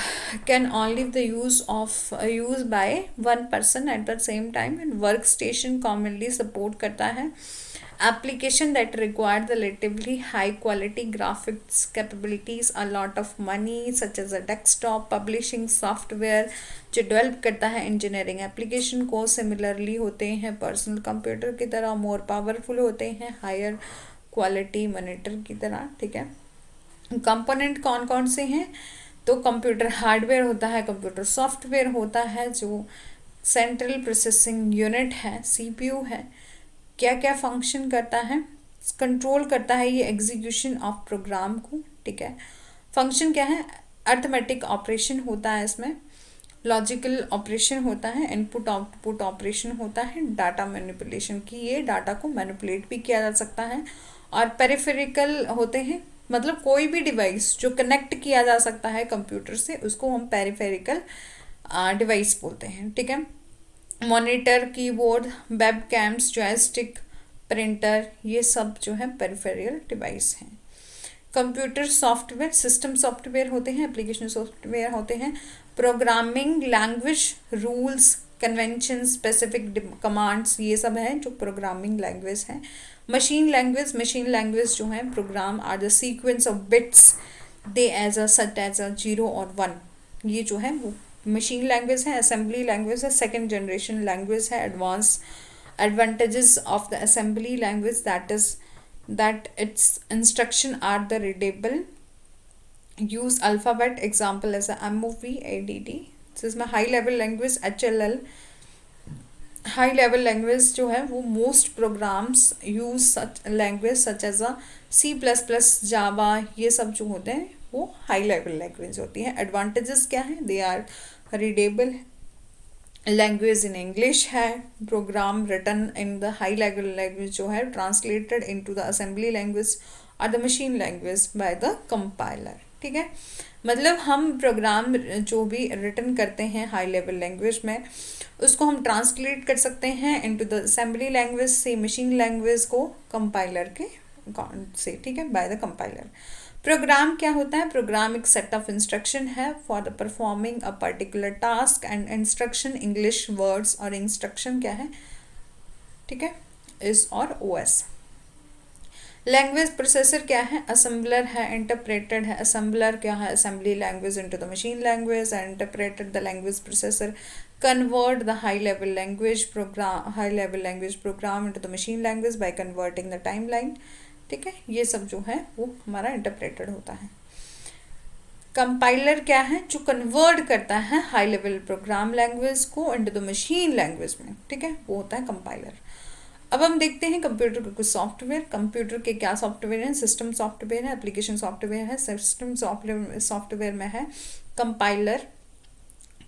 [SPEAKER 1] can only the use by one person at the same time, and workstation commonly support करता है application that require the relatively high quality graphics capabilities, a lot of money such as a desktop publishing software जो डेवलप करता है इंजीनियरिंग एप्लीकेशन को, सिमिलरली होते हैं पर्सनल कंप्यूटर की तरह, मोर पावरफुल होते हैं हायर क्वालिटी मॉनिटर की तरह। ठीक है, कंपोनेंट कौन कौन से हैं, तो कंप्यूटर हार्डवेयर होता है, कंप्यूटर सॉफ्टवेयर होता है, जो सेंट्रल प्रोसेसिंग यूनिट है सीपीयू है, क्या क्या फंक्शन करता है, कंट्रोल करता है ये एग्जीक्यूशन ऑफ प्रोग्राम को। ठीक है, फंक्शन क्या है, अर्थमेटिक ऑपरेशन होता है इसमें, लॉजिकल ऑपरेशन होता है, इनपुट आउटपुट ऑपरेशन होता है, डाटा मैनिपुलेशन की, ये डाटा को मैनिपुलेट भी किया जा सकता है, और पेरिफेरिकल होते हैं, मतलब कोई भी डिवाइस जो कनेक्ट किया जा सकता है कंप्यूटर से उसको हम पेरिफेरिकल डिवाइस बोलते हैं। ठीक है, monitor, keyboard, web cams, joystick, printer, ये सब जो है पेरिफेरियल डिवाइस हैं। कंप्यूटर सॉफ्टवेयर, सिस्टम सॉफ्टवेयर होते हैं, एप्लीकेशन सॉफ्टवेयर होते हैं, programming language, rules, convention, specific commands, ये सब हैं जो प्रोग्रामिंग लैंग्वेज हैं। मशीन लैंग्वेज जो है program are the sequence of bits they as a such as a 0 और 1, ये जो है वो मशीन लैंग्वेज है। असेंबली लैंग्वेज है, सेकेंड जनरेशन लैंग्वेज है। Advantages of the assembly language that its instruction are the readable, use alphabet, example as a MOV, ADD। इसमें high level language HLL, high level language जो है वो most programs use such language such as a C++, Java, ये सब जो होते हैं वो हाई लेवल लैंग्वेज होती है। एडवांटेजेस क्या है, they are readable, language in English है, program written in the high level language जो है translated into the assembly language और the machine language by the compiler. ठीक है, मतलब हम प्रोग्राम जो भी रिटन करते हैं हाई लेवल लैंग्वेज में उसको हम ट्रांसलेट कर सकते हैं इनटू द असेंबली लैंग्वेज से मशीन लैंग्वेज को कंपाइलर के से। ठीक है, बाय द कंपाइलर। प्रोग्राम क्या होता है, प्रोग्राम एक सेट ऑफ इंस्ट्रक्शन है for the performing a particular task, and instruction English words, और इंस्ट्रक्शन क्या है, ठीक है, इज और ओएस। लैंग्वेज प्रोसेसर क्या है, असेंबलर है, इंटरप्रेटेड है। असेंबलर क्या है, assembly language into the machine language, and interpreted the language processor convert the high level language program into the machine language by converting the timeline। ठीक है, ये सब जो है वो हमारा इंटरप्रेटेड होता है। कंपाइलर क्या है, जो कन्वर्ट करता है हाई लेवल प्रोग्राम लैंग्वेज को इनटू द मशीन लैंग्वेज में। ठीक है, वो होता है कंपाइलर। अब हम देखते हैं कंप्यूटर के कुछ सॉफ्टवेयर। कंप्यूटर के क्या सॉफ्टवेयर हैं, सिस्टम सॉफ्टवेयर है, एप्लीकेशन सॉफ्टवेयर है। सिस्टम सॉफ्टवेयर में है कंपाइलर,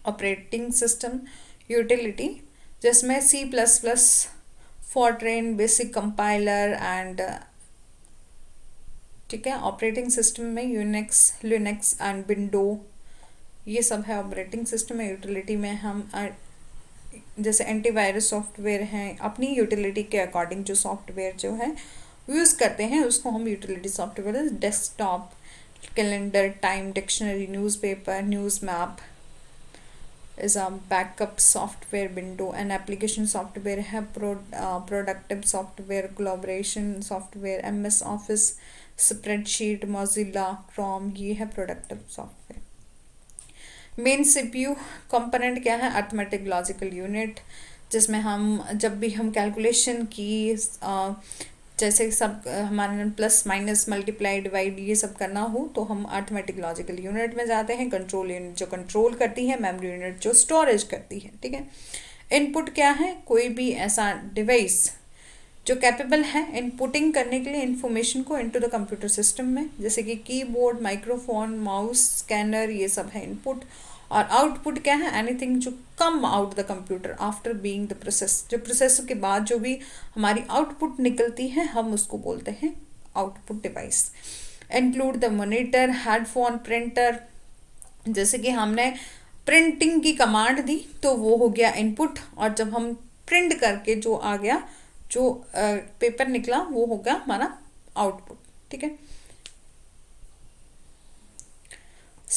[SPEAKER 1] ऑपरेटिंग सिस्टम, यूटिलिटी, जिसमें C++, Fortran, basic compiler and, ठीक है, ऑपरेटिंग सिस्टम में यूनिक्स, लिनक्स एंड विंडो, ये सब है ऑपरेटिंग सिस्टम में। यूटिलिटी में हम जैसे एंटीवायरस सॉफ्टवेयर हैं, अपनी यूटिलिटी के अकॉर्डिंग जो सॉफ्टवेयर जो है यूज़ करते हैं उसको हम utility software. Desktop, calendar, time, dictionary, newspaper, news map is a backup software window, and application software है productive software, collaboration software, MS Office, spreadsheet, Mozilla, Chrome, ये है productive software। Main CPU component क्या है, अर्थमेटिक लॉजिकल यूनिट, जिसमें हम जब भी हम कैलकुलेशन की जैसे सब हमारे प्लस माइनस मल्टीप्लाई डिवाइड ये सब करना हो तो हम अर्थमेटिक लॉजिकल यूनिट में जाते हैं। कंट्रोल यूनिट जो कंट्रोल करती है, मेमोरी यूनिट जो स्टोरेज करती है। ठीक है, इनपुट क्या है, कोई भी ऐसा डिवाइस जो कैपेबल है इनपुटिंग करने के लिए इंफॉर्मेशन को इनटू द कंप्यूटर सिस्टम में, जैसे कि कीबोर्ड, माइक्रोफोन, माउस, स्कैनर, ये सब है इनपुट। और आउटपुट क्या है, एनीथिंग जो come out the computer after being the process, जो प्रोसेस के बाद जो भी हमारी आउटपुट निकलती है हम उसको बोलते हैं output device. Include the monitor, headphone, printer, जैसे कि हमने प्रिंटिंग की कमांड दी तो वो हो गया इनपुट, और जब हम प्रिंट करके जो आ गया, जो पेपर निकला, वो होगा हमारा आउटपुट। ठीक है,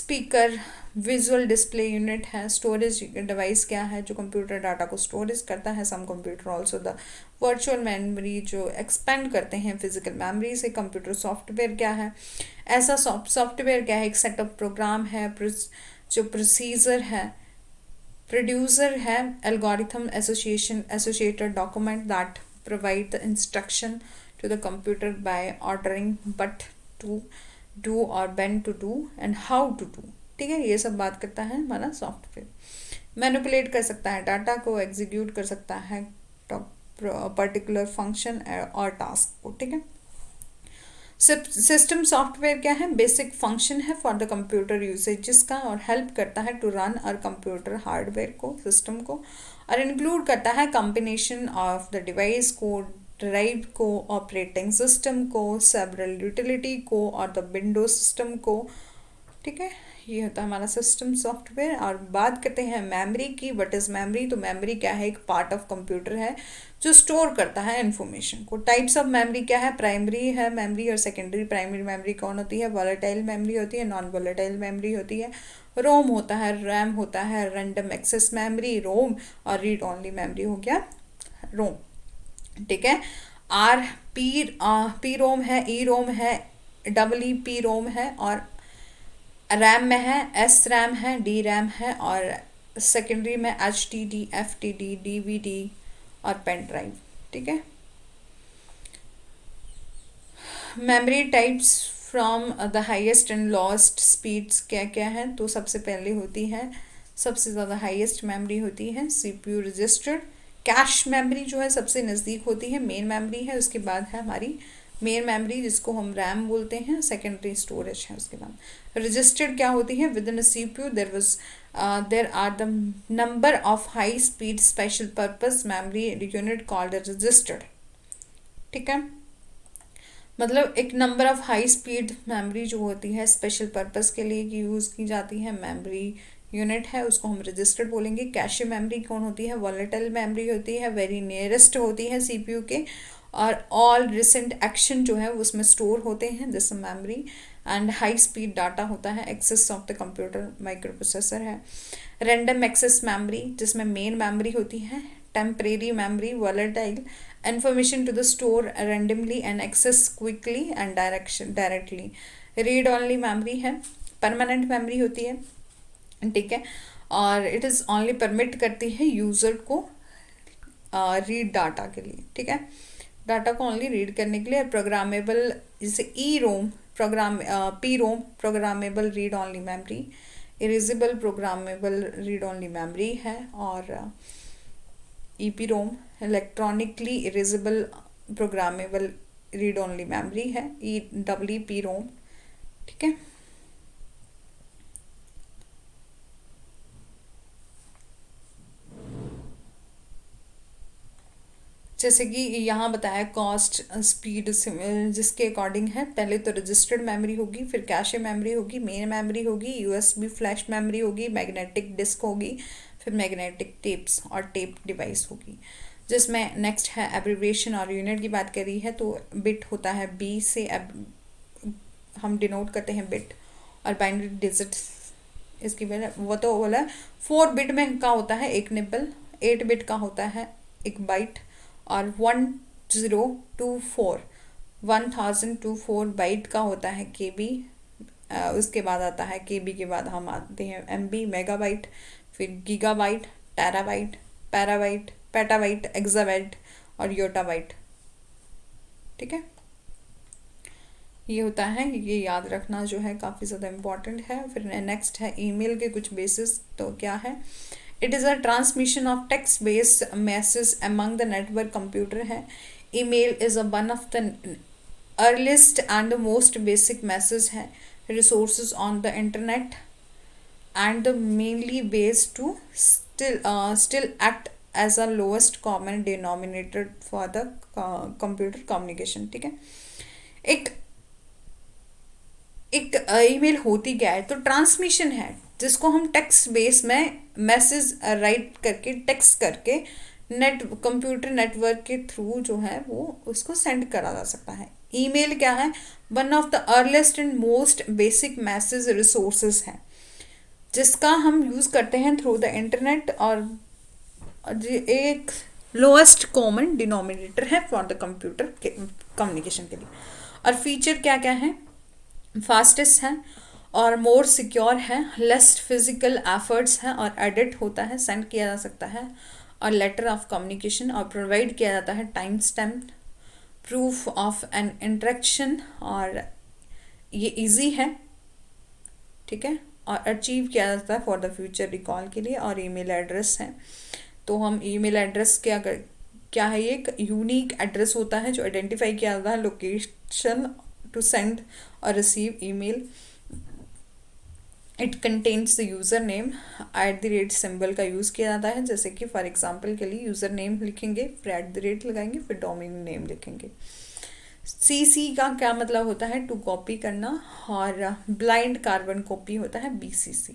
[SPEAKER 1] स्पीकर, विजुअल डिस्प्ले यूनिट है, स्टोरेज डिवाइस क्या है जो कंप्यूटर डाटा को स्टोरेज करता है, some computer also the virtual memory जो एक्सपेंड करते हैं फिजिकल मेमोरी से। कंप्यूटर सॉफ्टवेयर क्या है, ऐसा सॉफ्टवेयर क्या है, एक सेट ऑफ प्रोग्राम है, जो प्रोसीजर है, प्रोड्यूसर है, algorithm associated document that provide the instruction to the computer by ordering but to do और when to do and how to do. ठीक है, ये सब बात करता है हमारा सॉफ्टवेयर। मैनिपुलेट कर सकता है डाटा को, एग्जीक्यूट कर सकता है पर्टिकुलर फंक्शन और टास्क को। ठीक है, सिस्टम सॉफ्टवेयर क्या है, बेसिक फंक्शन है फॉर द कंप्यूटर यूसेज जिसका, और हेल्प करता है टू रन और कंप्यूटर हार्डवेयर को, सिस्टम को, और इंक्लूड करता है कॉम्बिनेशन ऑफ द डिवाइस को, ड्राइव को, ऑपरेटिंग सिस्टम को, सेवरल यूटिलिटी को और द विंडो सिस्टम को। ठीक है, ये होता है हमारा सिस्टम सॉफ्टवेयर। और बात करते हैं मेमोरी की, व्हाट इज मेमोरी। तो मेमोरी क्या है, एक पार्ट ऑफ कंप्यूटर है जो स्टोर करता है इंफॉर्मेशन को। टाइप्स ऑफ मेमोरी क्या है, प्राइमरी है मेमोरी और सेकेंडरी। प्राइमरी मेमोरी कौन होती है, वॉलेटाइल मेमोरी होती है, नॉन वॉलेटाइल मेमोरी होती है। रोम होता है, रैम होता है, रैंडम एक्सेस मेमोरी रोम, और रीड ओनली मेमोरी हो गया रोम। ठीक है, पी रोम है, ई रोम है, पी रोम है, और रैम में है एस रैम है, डी रैम है, और सेकेंडरी में H T D, F T D, D V D और पेन ड्राइव। ठीक है, memory types from the highest and lowest speeds क्या क्या है। तो सबसे पहले होती है, सबसे ज़्यादा हाईएस्ट मेमोरी होती है सीपीयू रजिस्टर्ड। कैश मेमोरी जो है सबसे नज़दीक होती है, मेन मेमोरी है, उसके बाद है हमारी मेन मेमोरी जिसको हम रैम बोलते हैं, सेकेंडरी स्टोरेज है उसके बाद। रजिस्टर्ड क्या होती है, within a CPU there are the number of high speed special purpose memory unit called registered. ठीक है, मतलब एक number of high speed memory जो होती है स्पेशल पर्पस के लिए यूज़ की जाती है मेमोरी यूनिट है, उसको हम रजिस्टर्ड बोलेंगे। कैशे मेमोरी कौन होती है, वॉलेटाइल मेमोरी होती है, वेरी नियरेस्ट होती है सीपीयू के, और ऑल रिसेंट एक्शन जो है उसमें स्टोर होते हैं this memory. And high speed data होता है, access of the computer micro processor है। रैंडम एक्सेस मेमोरी जिसमें मेन मेमोरी होती है, temporary memory, volatile information to the store randomly and access quickly and directly. Read only memory है, परमानेंट मेमोरी होती है। ठीक है, और इट इज़ ओनली परमिट करती है यूज़र को रीड डाटा के लिए। ठीक है, डाटा को ओनली रीड करने के लिए। प्रोग्रामेबल जैसे E ROM P ROM programmable read only memory, erasable programmable read only memory है, और E P ROM electronically erasable programmable read only memory है, ई पी रोम। ठीक है, जैसे कि यहाँ बताया कॉस्ट स्पीड जिसके अकॉर्डिंग है, पहले तो रजिस्टर्ड मेमोरी होगी, फिर कैशे मेमोरी होगी, मेन मेमोरी होगी, यूएसबी फ्लैश मेमोरी होगी, मैग्नेटिक डिस्क होगी, फिर मैग्नेटिक टेप्स और टेप डिवाइस होगी। जिसमें नेक्स्ट है एब्रिविएशन और यूनिट की बात करी है, तो बिट होता है बी से हम डिनोट करते हैं बिट, और बाइनरी डिजिट इसकी वो तो बोला 4 बिट में का होता है एक निबल, 8 बिट का होता है एक बाइट, और 1024 बाइट का होता है केबी। उसके बाद आता है केबी के बाद हम आते हैं एमबी, मेगाबाइट, फिर गीगाबाइट, टेराबाइट, पैराबाइट, पेटाबाइट, एक्साबाइट और योटाबाइट। ठीक है, ये होता है, ये याद रखना जो है काफ़ी ज़्यादा इम्पॉर्टेंट है। फिर नेक्स्ट है ईमेल के कुछ बेसिस, तो क्या है, it is a transmission of text based message among the network computer है। Email is a one of the earliest and most basic message है, resources on the internet and the mainly ways to still act as a lowest common denominator for the computer communication। ठीक है, एक ईमेल होती क्या है, तो ट्रांसमिशन है जिसको हम टेक्स्ट बेस में मैसेज राइट करके टेक्स्ट करके कंप्यूटर नेटवर्क के थ्रू जो है वो उसको सेंड करा जा सकता है। ईमेल क्या है, one of the earliest and most basic message resources है। जिसका हम यूज़ करते हैं थ्रू द इंटरनेट, और एक लोएस्ट कॉमन डिनोमिनेटर है फॉर द कंप्यूटर कम्युनिकेशन के लिए। और फीचर क्या क्या है, फास्टेस्ट है और मोर सिक्योर है, लेस फिजिकल एफर्ट्स है और एडिट होता है, सेंड किया जा सकता है, और लेटर ऑफ कम्युनिकेशन, और प्रोवाइड किया जाता है time stamp proof of N interaction, और ये इजी है, ठीक है, और अचीव किया जाता है फॉर द फ्यूचर रिकॉल के लिए। और ईमेल एड्रेस है, तो हम ईमेल एड्रेस क्या है, ये एक यूनिक एड्रेस होता है जो आइडेंटिफाई किया जाता है लोकेशन टू सेंड और receive email. It contains the user name, @ symbol का यूज़ किया जाता है, जैसे कि फॉर एग्जांपल के लिए यूज़र नेम लिखेंगे, फिर @ लगाएंगे, फिर डोमेन नेम लिखेंगे। CC का क्या मतलब होता है, टू कॉपी करना, और ब्लाइंड कार्बन कॉपी होता है BCC।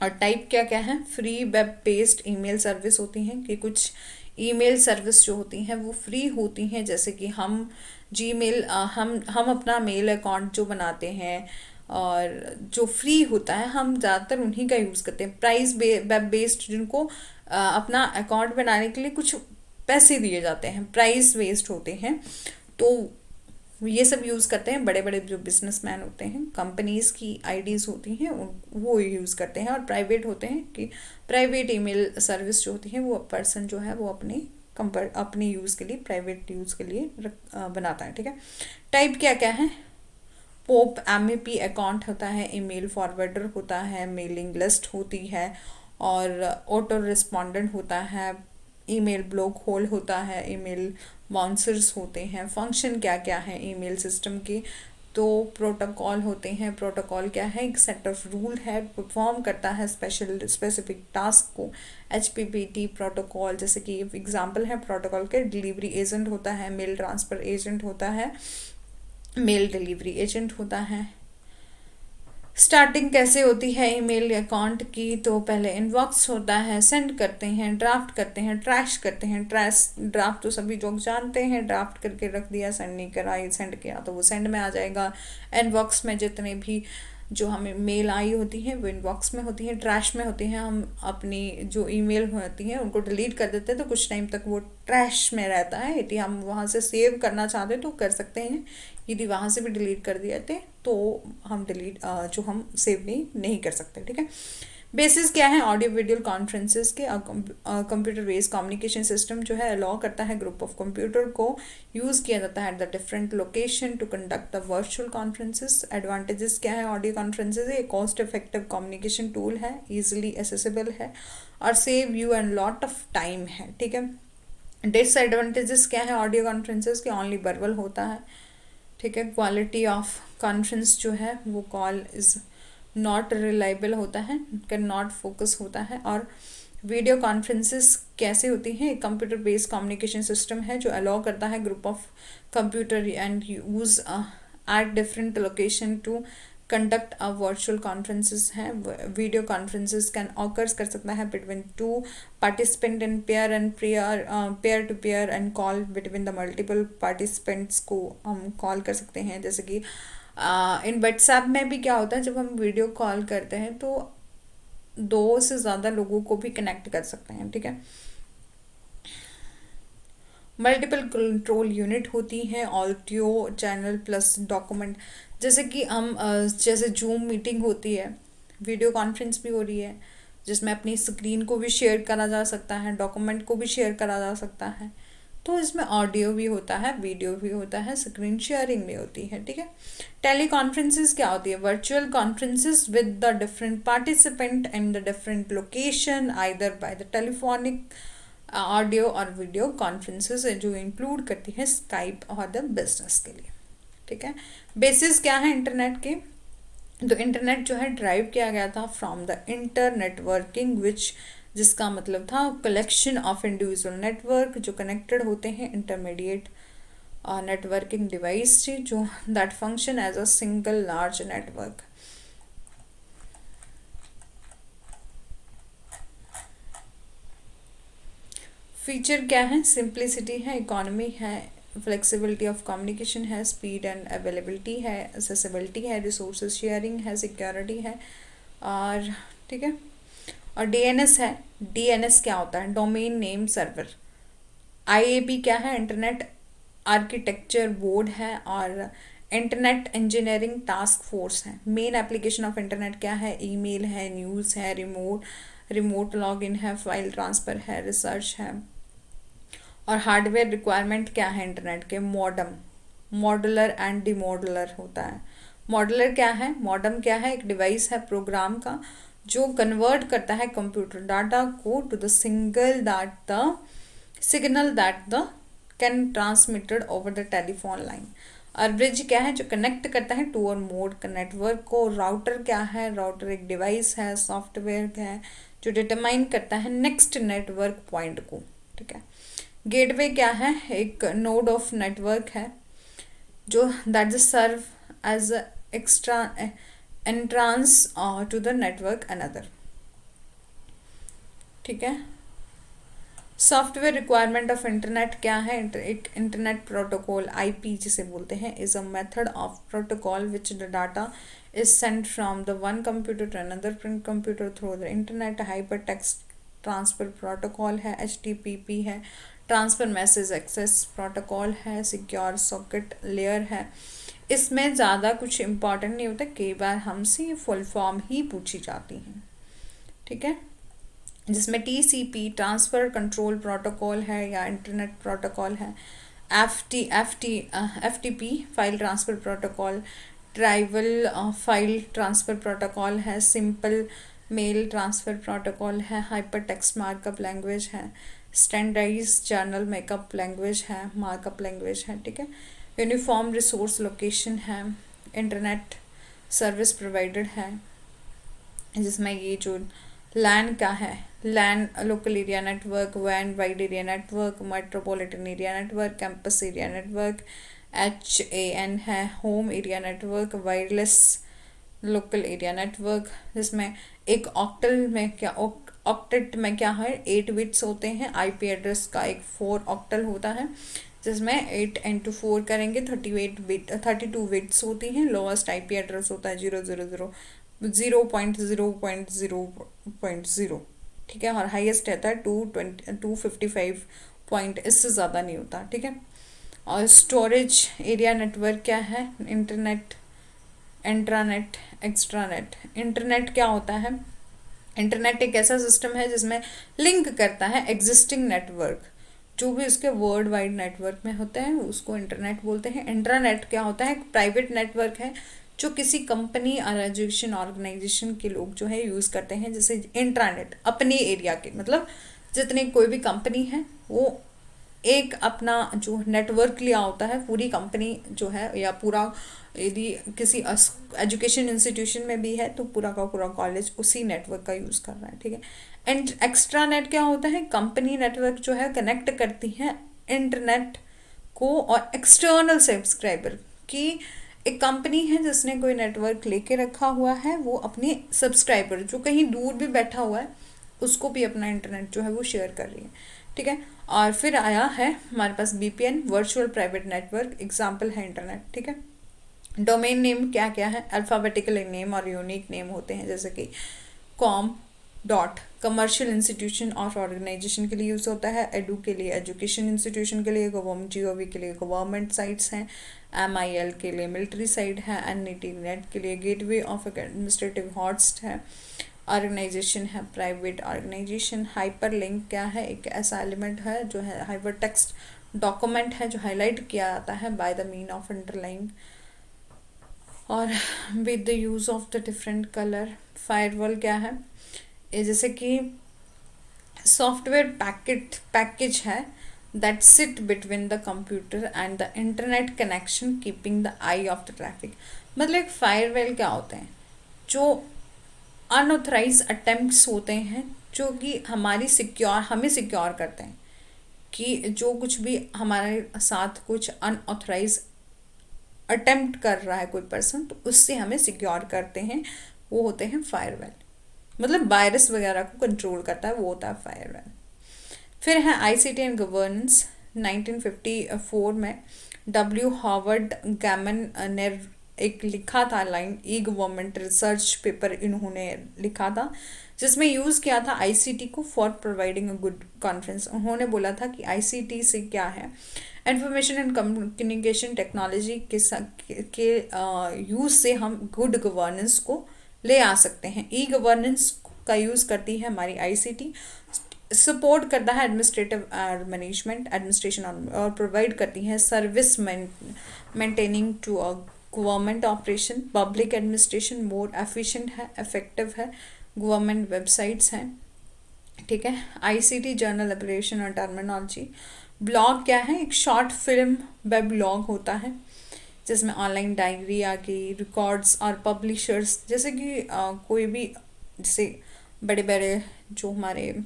[SPEAKER 1] और टाइप क्या क्या है, free web based email service होती हैं, कि कुछ ईमेल सर्विस जो होती हैं वो फ्री होती हैं, जैसे कि हम जीमेल हम अपना मेल अकाउंट जो बनाते हैं और जो फ्री होता है हम ज़्यादातर उन्हीं का यूज़ करते हैं। वेब बेस्ड जिनको अपना अकाउंट बनाने के लिए कुछ पैसे दिए जाते हैं, प्राइस बेस्ड होते हैं, तो ये सब यूज़ करते हैं बड़े बड़े जो बिजनेसमैन होते हैं, कंपनीज़ की आईडीज़ होती हैं वो यूज़ करते हैं। और प्राइवेट होते हैं कि प्राइवेट ईमेल सर्विस जो होती है वो पर्सन जो है वो अपने यूज़ के लिए, प्राइवेट यूज़ के लिए बनाता है, ठीक है। टाइप क्या क्या है, पोप MEP अकाउंट होता है, ईमेल फॉरवर्डर होता है, मेलिंग लिस्ट होती है, और ऑटो रिस्पॉन्डेंट होता है, ईमेल ब्लॉक होल होता है, ईमेल बाउंसर्स होते हैं। फंक्शन क्या क्या है ईमेल सिस्टम के, तो प्रोटोकॉल होते हैं। प्रोटोकॉल क्या है, एक सेट ऑफ रूल है, परफॉर्म करता है स्पेसिफिक टास्क को। HPPT प्रोटोकॉल, जैसे कि एग्जांपल है प्रोटोकॉल के, डिलीवरी एजेंट होता है, मेल ट्रांसफ़र एजेंट होता है, मेल डिलीवरी एजेंट होता है। स्टार्टिंग कैसे होती है ईमेल अकाउंट की, तो पहले इनबॉक्स होता है, सेंड करते हैं, ड्राफ्ट करते हैं, ट्रैश करते हैं। ड्राफ्ट तो सभी लोग जानते हैं, ड्राफ्ट करके रख दिया, सेंड नहीं करा, ये सेंड किया तो वो सेंड में आ जाएगा। इनबॉक्स में जितने भी जो हमें मेल आई होती हैं वो इनबॉक्स में होती हैं, ट्रैश में होती हैं। हम अपनी जो ईमेल होती हैं उनको डिलीट कर देते हैं, तो कुछ टाइम तक वो ट्रैश में रहता है। यदि हम वहाँ से सेव करना चाहते तो कर सकते हैं, यदि वहाँ से भी डिलीट कर दिए थे तो हम जो हम सेव नहीं कर सकते, ठीक है। बेसिस क्या है, ऑडियो वीडियो कॉन्फ्रेंसेस के कंप्यूटर बेस्ड कम्युनिकेशन सिस्टम जो है अलाउ करता है ग्रुप ऑफ कंप्यूटर को यूज़ किया जाता है at the different location to conduct the virtual conferences. Advantages क्या है, ऑडियो कॉन्फ्रेंसेस एक कॉस्ट इफेक्टिव कम्युनिकेशन टूल है, ईजिली एसेसिबल है, और save you and lot of time है, ठीक है। डिसएडवांटेजेस क्या है ऑडियो कॉन्फ्रेंसेस के, ऑनली वर्बल होता है, ठीक है। क्वालिटी ऑफ कॉन्फ्रेंस जो है वो कॉल इज़ नॉट रिलायबल होता है, कैन नॉट फोकस होता है। और वीडियो कॉन्फ्रेंसेस कैसे होती हैं, एक कंप्यूटर बेस्ड कम्युनिकेशन सिस्टम है जो अलाउ करता है group of computer and use at different location to conduct a virtual conferences हैं। वीडियो कॉन्फ्रेंसेस कैन ऑकर्स कर सकता है between two participant in pair to pair and call between the multiple participants को हम कॉल कर सकते हैं। जैसे कि इन व्हाट्सएप में भी क्या होता है, जब हम वीडियो कॉल करते हैं तो 2 से ज़्यादा लोगों को भी कनेक्ट कर सकते हैं, ठीक है। मल्टीपल कंट्रोल यूनिट होती हैं, ऑडियो चैनल प्लस डॉक्यूमेंट। जैसे कि हम जैसे जूम मीटिंग होती है, वीडियो कॉन्फ्रेंस भी हो रही है, जिसमें अपनी स्क्रीन को भी शेयर करा जा सकता है, डॉक्यूमेंट को भी शेयर करा जा सकता है। तो इसमें ऑडियो भी होता है, वीडियो भी होता है, स्क्रीन शेयरिंग भी होती है, ठीक है। टेली कॉन्फ्रेंसेज क्या होती है, virtual conferences with the different participant in the different location either by the telephonic audio और वीडियो कॉन्फ्रेंसेज जो इंक्लूड करती है स्काइप और द बिजनेस के लिए, ठीक है। बेसिस क्या है इंटरनेट के, तो इंटरनेट जो है ड्राइव किया गया था फ्रॉम द इंटरनेटवर्किंग विच, जिसका मतलब था कलेक्शन ऑफ इंडिविजुअल नेटवर्क जो कनेक्टेड होते हैं, इंटरमीडिएट नेटवर्किंग डिवाइस जो that function as a single large network. Feature क्या है, सिंप्लिसिटी है, इकोनॉमी है, फ्लेक्सिबिलिटी ऑफ कम्युनिकेशन है, स्पीड एंड अवेलेबिलिटी है, एक्सेसिबिलिटी है, रिसोर्सेज शेयरिंग है, सिक्योरिटी है, और ठीक है, और डीएनएस है। डीएनएस क्या होता है? Domain name server. आईएबी क्या है? इंटरनेट आर्किटेक्चर बोर्ड है। और इंटरनेट इंजीनियरिंग टास्क फोर्स है। मेन एप्लीकेशन ऑफ इंटरनेट क्या है? ईमेल है, न्यूज़ है, रिमोट लॉगिन है, फाइल ट्रांसफ़र है, रिसर्च है। और हार्डवेयर रिक्वायरमेंट क्या है इंटरनेट के? मॉडम, मॉडुलर एंड डिमॉडुलर होता है। मॉडुलर क्या है? मॉडम क्या है? एक डिवाइस है प्रोग्राम का जो कन्वर्ट करता है कंप्यूटर डाटा को to the signal that the can transmitted over the telephone line. और ब्रिज क्या है? जो कनेक्ट करता है टू और मोड नेटवर्क को। राउटर क्या है? राउटर एक डिवाइस है, सॉफ्टवेयर है जो डिटरमाइन करता है नेक्स्ट नेटवर्क पॉइंट को। ठीक है। गेटवे क्या है? एक नोड ऑफ नेटवर्क है जो that serve as extra entrance to the network another. ठीक है। सॉफ्टवेयर रिक्वायरमेंट ऑफ इंटरनेट क्या है? एक इंटरनेट प्रोटोकॉल, आईपी जिसे बोलते हैं, is a method of protocol which the data is sent from the one computer to another computer through the internet. Hyper text transfer protocol है। एचटीटीपी है। ट्रांसफर मैसेज एक्सेस प्रोटोकॉल है। सिक्योर सॉकेट लेयर है। इसमें ज़्यादा कुछ इम्पॉर्टेंट नहीं होता, कई बार हमसे ये फुल फॉर्म ही पूछी जाती हैं। ठीक है। जिसमें टीसीपी ट्रांसफ़र कंट्रोल प्रोटोकॉल है या इंटरनेट प्रोटोकॉल है। FTP file transfer protocol. Trivial file transfer protocol है। सिंपल मेल ट्रांसफ़र प्रोटोकॉल है। हाइपर टेक्स्ट मार्कअप लैंग्वेज है। स्टैंडर्डाइज जर्नल मेकअप लैंग्वेज है, मार्कअप लैंग्वेज है। ठीक है। यूनिफॉर्म रिसोर्स लोकेशन है। इंटरनेट सर्विस प्रोवाइडेड है, जिसमें ये जो लैन का है, लैन लोकल एरिया नेटवर्क, वैन wide area network, metropolitan area network, campus area network, HAN है। Home area network, wireless local area network, जिसमें एक ऑक्टल में क्या ऑक्टेट में क्या है? 8 बिट्स होते हैं। आईपी एड्रेस का एक 4 ऑक्टल होता है, जिसमें 8 into 4 करेंगे 32 बिट्स होती हैं। लोवेस्ट आईपी एड्रेस होता है 0.0.0.0.0। ठीक है। और हाईएस्ट रहता है 255 पॉइंट, इससे ज़्यादा नहीं होता। ठीक है। और स्टोरेज एरिया नेटवर्क क्या है? Internet, intranet, extranet. इंटरनेट क्या होता है? इंटरनेट एक ऐसा सिस्टम है जिसमें लिंक करता है एग्जिस्टिंग नेटवर्क, जो भी उसके वर्ल्ड वाइड नेटवर्क में होते हैं उसको इंटरनेट बोलते हैं। इंट्रानेट क्या होता है? एक प्राइवेट नेटवर्क है जो किसी कंपनी और एजुकेशन ऑर्गेनाइजेशन के लोग जो है यूज़ करते हैं। जैसे इंट्रानेट अपने एरिया के, मतलब जितने कोई भी कंपनी है वो एक अपना जो नेटवर्क लिया होता है, पूरी कंपनी जो है या पूरा, यदि किसी एजुकेशन इंस्टीट्यूशन में भी है तो पूरा का पूरा कॉलेज उसी नेटवर्क का यूज़ कर रहा है। ठीक है। एंड एक्स्ट्रा नेट क्या होता है? कंपनी नेटवर्क जो है कनेक्ट करती है इंटरनेट को और एक्सटर्नल सब्सक्राइबर की। एक कंपनी है जिसने कोई नेटवर्क लेके रखा हुआ है, वो अपने सब्सक्राइबर जो कहीं दूर भी बैठा हुआ है उसको भी अपना इंटरनेट जो है वो शेयर कर रही है। ठीक है। और फिर आया है हमारे पास VPN, virtual private network, example है इंटरनेट। ठीक है। डोमेन नेम क्या क्या है? अल्फ़ाबेटिकल नेम और यूनिक नेम होते हैं, जैसे कि कॉम डॉट कमर्शियल इंस्टीट्यूशन और ऑर्गेनाइजेशन के लिए यूज़ होता है। एडू के लिए एजुकेशन इंस्टीट्यूशन के लिए, GOV के लिए गवर्नमेंट साइट्स हैं, MIL के लिए मिलिट्री साइट है, NET नेट के लिए गेटवे ऑफ एडमिनिस्ट्रेटिव हॉस्ट है। ऑर्गेनाइजेशन है प्राइवेट ऑर्गेनाइजेशन। हाइपर लिंक क्या है? एक ऐसा एलिमेंट है जो है हाइपर टेक्स्ट डॉक्यूमेंट है जो हाईलाइट किया जाता है by the mean of underline और with the use of the different colour. Firewall क्या है? ये जैसे कि सॉफ्टवेयर पैकेज है that sit between the computer and the internet connection keeping the eye of the traffic. मतलब एक फायरवॉल क्या होते हैं? जो अनऑथराइज अटेम्प्ट्स होते हैं जो कि हमें सिक्योर करते हैं कि जो कुछ भी हमारे साथ कुछ अनऑथराइज अटेम्प्ट कर रहा है कोई पर्सन, तो उससे हमें सिक्योर करते हैं, वो होते हैं फायरवॉल। मतलब वायरस वगैरह को कंट्रोल करता है, वो होता है फायरवॉल। फिर है ICT एंड गवर्नेंस। 1954 में W हॉवर्ड गैमन ने एक लिखा था लाइन, ई गवर्नमेंट रिसर्च पेपर इन्होंने लिखा था जिसमें यूज़ किया था आईसीटी को for providing a good conference. उन्होंने बोला था कि आईसीटी से क्या है, इंफॉर्मेशन एंड कम्युनिकेशन टेक्नोलॉजी के यूज़ से हम गुड गवर्नेंस को ले आ सकते हैं। ई गवर्नेंस का यूज़ करती है हमारी आईसीटी, सपोर्ट करता है एडमिनिस्ट्रेटिव मैनेजमेंट एडमिनिस्ट्रेशन और प्रोवाइड करती है service maintaining to a government operation. Public administration more efficient है, इफेक्टिव है, गवर्नमेंट वेबसाइट्स हैं, ठीक है। आईसीटी जर्नल एब्रिविएशन और टर्मिनोलॉजी। ब्लॉग क्या है, एक शॉर्ट फिल्म वेब ब्लॉग होता है जिसमें ऑनलाइन डायरी आ गई, रिकॉर्ड्स और पब्लिशर्स, जैसे कि कोई भी जैसे बड़े बड़े जो हमारे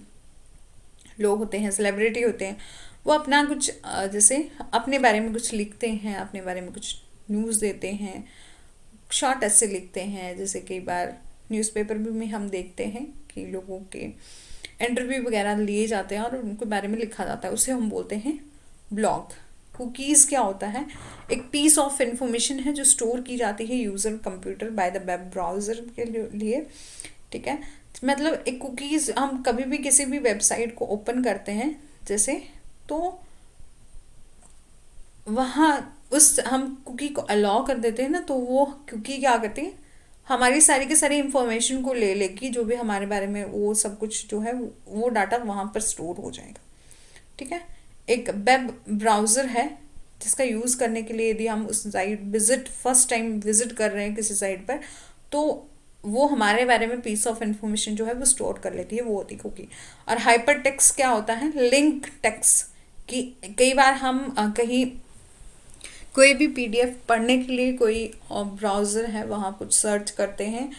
[SPEAKER 1] लोग होते हैं, सेलिब्रिटी होते हैं, वो अपना कुछ जैसे अपने बारे में कुछ लिखते हैं, अपने बारे में कुछ न्यूज़ देते हैं, शॉर्ट ऐसे लिखते हैं। जैसे कई बार न्यूज़पेपर भी में हम देखते हैं कि लोगों के इंटरव्यू वगैरह लिए जाते हैं और उनके बारे में लिखा जाता है, उसे हम बोलते हैं ब्लॉग। कुकीज़ क्या होता है, एक पीस ऑफ इंफॉर्मेशन है जो स्टोर की जाती है user computer by the web browser के लिए, ठीक है। मतलब एक कुकीज़ हम कभी भी किसी भी वेबसाइट को ओपन करते हैं जैसे, तो वहाँ उस हम कुकी को अलाउ कर देते हैं ना, तो वो कुकी क्या करती है, हमारी सारी की सारी इंफॉर्मेशन को ले लेगी, जो भी हमारे बारे में वो सब कुछ जो है वो डाटा वहाँ पर स्टोर हो जाएगा, ठीक है। एक वेब ब्राउज़र है जिसका यूज़ करने के लिए यदि हम उस साइट फर्स्ट टाइम विजिट कर रहे हैं किसी साइट पर, तो वो हमारे बारे में पीस ऑफ इंफॉर्मेशन जो है वो स्टोर कर लेती है, वो होती है कुकी। और हाइपर टेक्स्ट क्या होता है, लिंक टेक्स्ट की कई बार हम कहीं कोई भी पीडीएफ पढ़ने के लिए कोई ब्राउज़र है वहाँ कुछ सर्च करते हैं,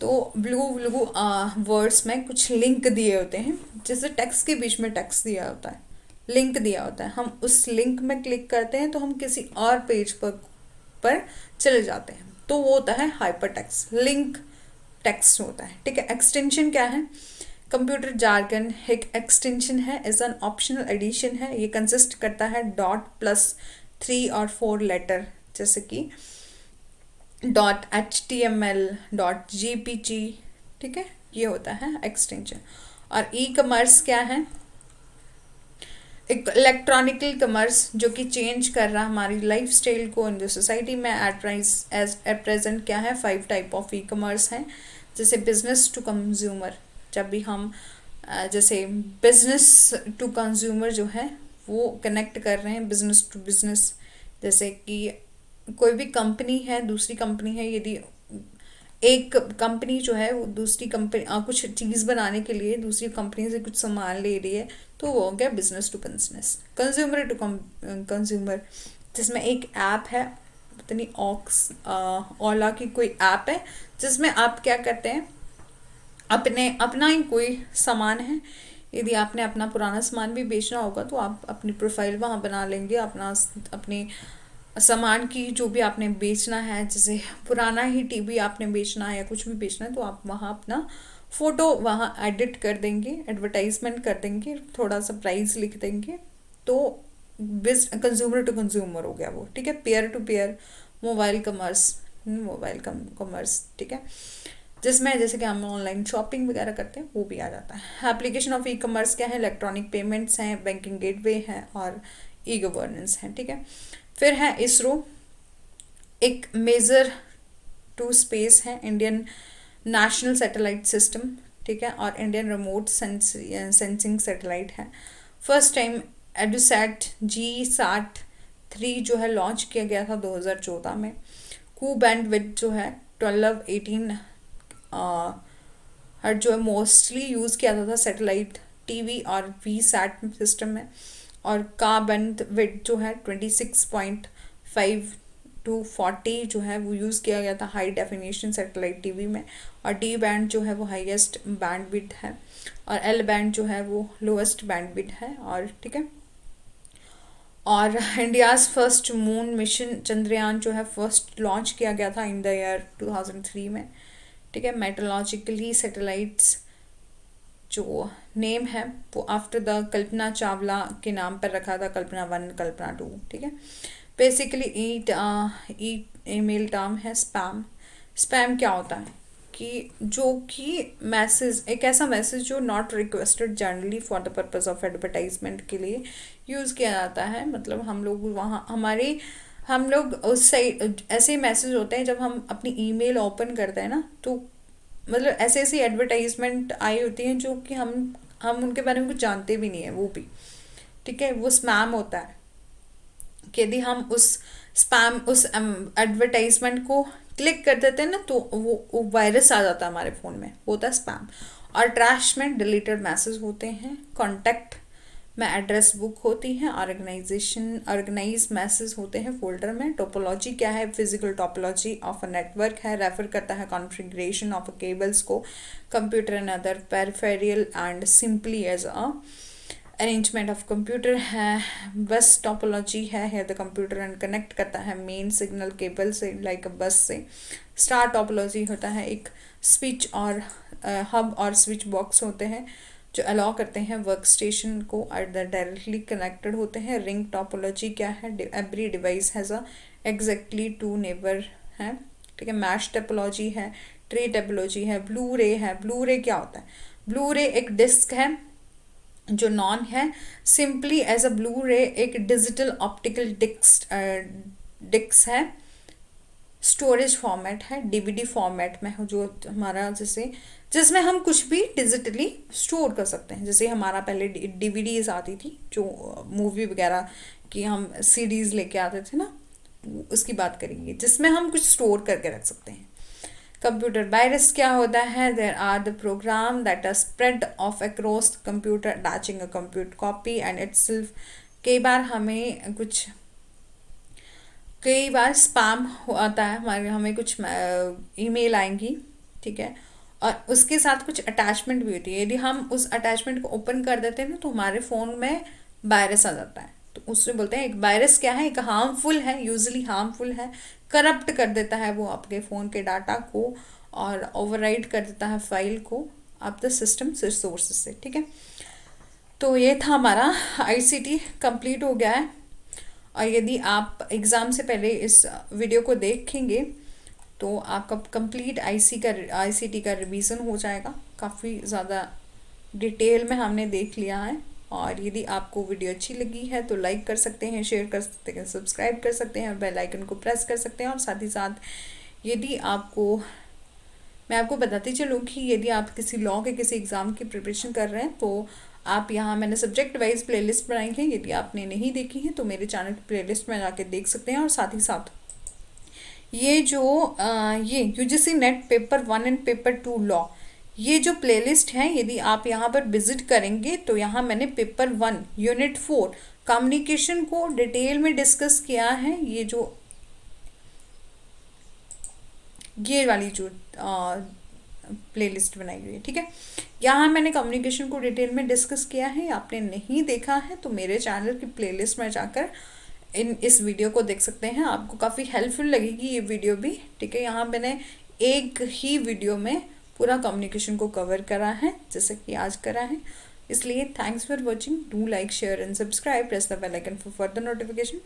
[SPEAKER 1] तो ब्लू ब्लू वर्ड्स में कुछ लिंक दिए होते हैं, जैसे टेक्स्ट के बीच में टेक्स्ट दिया होता है, लिंक दिया होता है, हम उस लिंक में क्लिक करते हैं तो हम किसी और पेज पर चले जाते हैं, तो वो होता है हाइपर टेक्स्ट, लिंक टेक्स्ट होता है, ठीक है। एक्सटेंशन क्या है, कंप्यूटर जार्गन एक एक्सटेंशन है, इज एन ऑप्शनल एडिशन है, ये कंसिस्ट करता है डॉट प्लस 3 और 4 लेटर, जैसे कि .html .jpg, ठीक है, ये होता है एक्सटेंशन। और ई कमर्स क्या है, एक इलेक्ट्रॉनिकल कमर्स जो कि चेंज कर रहा हमारी लाइफ स्टाइल को इन द सोसाइटी में। एट प्रेजेंट क्या है, 5 टाइप ऑफ ई कमर्स हैं, जैसे बिजनेस टू कंज्यूमर, जब भी हम जैसे बिजनेस टू कंज्यूमर जो है वो कनेक्ट कर रहे हैं बिजनेस टू बिजनेस, जैसे कि कोई भी कंपनी है, दूसरी कंपनी है, यदि एक कंपनी जो है वो दूसरी कंपनी कुछ चीज़ बनाने के लिए दूसरी कंपनी से कुछ सामान ले रही है, तो वो हो गया business to business. Consumer to consumer, जिसमें एक ऐप है, पता नहीं ओला की कोई ऐप है, जिसमें आप क्या करते हैं, अपना ही कोई सामान है, यदि आपने अपना पुराना सामान भी बेचना होगा तो आप अपनी प्रोफाइल वहाँ बना लेंगे, अपने सामान की जो भी आपने बेचना है, जैसे पुराना ही टीवी आपने बेचना है या कुछ भी बेचना है, तो आप वहाँ अपना फ़ोटो वहाँ एडिट कर देंगे, एडवर्टाइजमेंट कर देंगे, थोड़ा सा प्राइस लिख देंगे, तो कंज्यूमर टू कंज्यूमर हो गया वो, ठीक है। Pair to pair mobile commerce, ठीक है, जिसमें जैसे कि हम ऑनलाइन शॉपिंग वगैरह करते हैं वो भी आ जाता है। एप्लीकेशन ऑफ ई कॉमर्स क्या है, इलेक्ट्रॉनिक पेमेंट्स हैं, बैंकिंग गेटवे है और ई गवर्नेंस है, ठीक है। फिर है इसरो, एक मेजर टू स्पेस है, इंडियन नेशनल सैटेलाइट सिस्टम, ठीक है, और इंडियन रिमोट सेंसिंग सैटेलाइट है। फर्स्ट टाइम एडुसैट GSAT-3 जो है लॉन्च किया गया था 2014 में। कू बैंड विड्थ जो है 12-18 हर्ट्ज जो है मोस्टली यूज़ किया जाता था सैटेलाइट टीवी और VSAT सिस्टम में, और का बैंड विड्थ जो है 26.5 to 40 जो है वो यूज़ किया गया था हाई डेफिनेशन सैटेलाइट टीवी में, और डी बैंड जो है वो हाईएस्ट बैंड विड्थ है, और एल बैंड जो है वो लोएस्ट बैंड विड्थ है, और ठीक है। और India's first moon mission Chandrayaan जो है फर्स्ट लॉन्च किया गया था इन द ईयर 2003 में, ठीक है। मेट्रोलॉजिकली सैटेलाइट्स जो नेम है वो आफ्टर द कल्पना चावला के नाम पर रखा था, कल्पना 1 कल्पना 2, ठीक है। बेसिकली ईट ईमेल टर्म है स्पैम। स्पैम क्या होता है कि जो कि मैसेज, एक ऐसा मैसेज जो not requested generally for the purpose of advertisement के लिए यूज़ किया जाता है। मतलब हम लोग वहाँ हम लोग उस साइड ऐसे मैसेज होते हैं जब हम अपनी ईमेल ओपन करते हैं ना, तो मतलब ऐसे ऐसी एडवर्टाइजमेंट आई होती हैं जो कि हम उनके बारे में कुछ जानते भी नहीं है, वो भी ठीक है, वो स्पैम होता है। कि यदि हम उस एडवर्टाइजमेंट को क्लिक कर देते हैं ना, तो वो वायरस आ जाता है हमारे फ़ोन में, वो होता है स्पैम। और ट्रैश में डिलीटेड मैसेज होते हैं। कॉन्टैक्ट में एड्रेस बुक होती है। ऑर्गेनाइज मैसेज होते हैं फोल्डर में। टोपोलॉजी क्या है? Physical topology of a network है, रेफर करता है कॉन्फ़िगरेशन ऑफ अ केबल्स को, computer and other peripheral and simply as a arrangement of computer है। बस टोपोलॉजी है द कंप्यूटर एंड कनेक्ट करता है मेन सिग्नल केबल से, लाइक बस से। स्टार टोपोलॉजी होता है एक स्विच और हब और स्विच बॉक्स होते हैं जो अलाउ करते हैं वर्क स्टेशन को और डायरेक्टली कनेक्टेड होते हैं। रिंग टोपोलॉजी क्या है? Every device has a exactly two neighbour है, ठीक है। मैश टोपोलॉजी है। ट्री टोपोलॉजी है। ब्लू रे है। ब्लू रे क्या होता है? ब्लू रे एक डिस्क है जो नॉन है। सिंपली एज अ ब्लू रे एक डिजिटल ऑप्टिकल डिस्क है। स्टोरेज फॉर्मेट है, डीवीडी फॉर्मेट में जो हमारा जिसमें हम कुछ भी डिजिटली स्टोर कर सकते हैं। जैसे हमारा पहले डीवीडीज आती थी जो मूवी वगैरह की हम सीडीज लेके आते थे ना, उसकी बात करेंगे जिसमें हम कुछ स्टोर करके रख सकते हैं। कंप्यूटर वायरस क्या होता है? There are the program that are spread of across computer attaching a computer copy and itself. कई बार स्पैम आता है हमें कुछ ईमेल आएंगी, ठीक है, और उसके साथ कुछ अटैचमेंट भी होती है। यदि हम उस अटैचमेंट को ओपन कर देते हैं ना, तो हमारे फ़ोन में वायरस आ जाता है। तो उससे बोलते हैं एक वायरस क्या है? एक हार्मफुल है, यूजली हार्मफुल है, करप्ट कर देता है वो आपके फ़ोन के डाटा को और ओवरराइड कर देता है फाइल को आप द सिस्टम रिसोर्सेज से, ठीक है। तो ये था हमारा आईसीटी कंप्लीट हो गया है। और यदि आप एग्ज़ाम से पहले इस वीडियो को देखेंगे तो आपका कंप्लीट आईसीटी का रिवीजन हो जाएगा। काफ़ी ज़्यादा डिटेल में हमने देख लिया है। और यदि आपको वीडियो अच्छी लगी है तो लाइक कर सकते हैं, शेयर कर सकते हैं, सब्सक्राइब कर सकते हैं, बेल आइकन को प्रेस कर सकते हैं। और साथ ही साथ यदि मैं आपको बताती चलूँ कि यदि आप किसी लॉ के किसी एग्ज़ाम की प्रिपरेशन कर रहे हैं तो आप यहाँ मैंने सब्जेक्ट वाइज प्लेलिस्ट बनाई है। यदि आपने नहीं देखी है तो मेरे चैनल की प्लेलिस्ट में जाके देख सकते हैं। और साथ ही साथ ये UGC net paper 1 and paper 2 law, ये जो प्लेलिस्ट है यदि आप यहाँ पर विजिट करेंगे तो यहाँ मैंने पेपर 1 यूनिट 4 कम्युनिकेशन को डिटेल में डिस्कस किया है। ये वाली जो प्लेलिस्ट बनाई हुई है, ठीक है। यहाँ मैंने कम्युनिकेशन को डिटेल में डिस्कस किया है। आपने नहीं देखा है तो मेरे चैनल की प्लेलिस्ट में जाकर इस वीडियो को देख सकते हैं। आपको काफ़ी हेल्पफुल लगेगी ये वीडियो भी, ठीक है। यहाँ मैंने एक ही वीडियो में पूरा कम्युनिकेशन को कवर करा है जैसे कि आज करा है। इसलिए thanks for watching. Do like, share and subscribe, press the bell icon for further notification.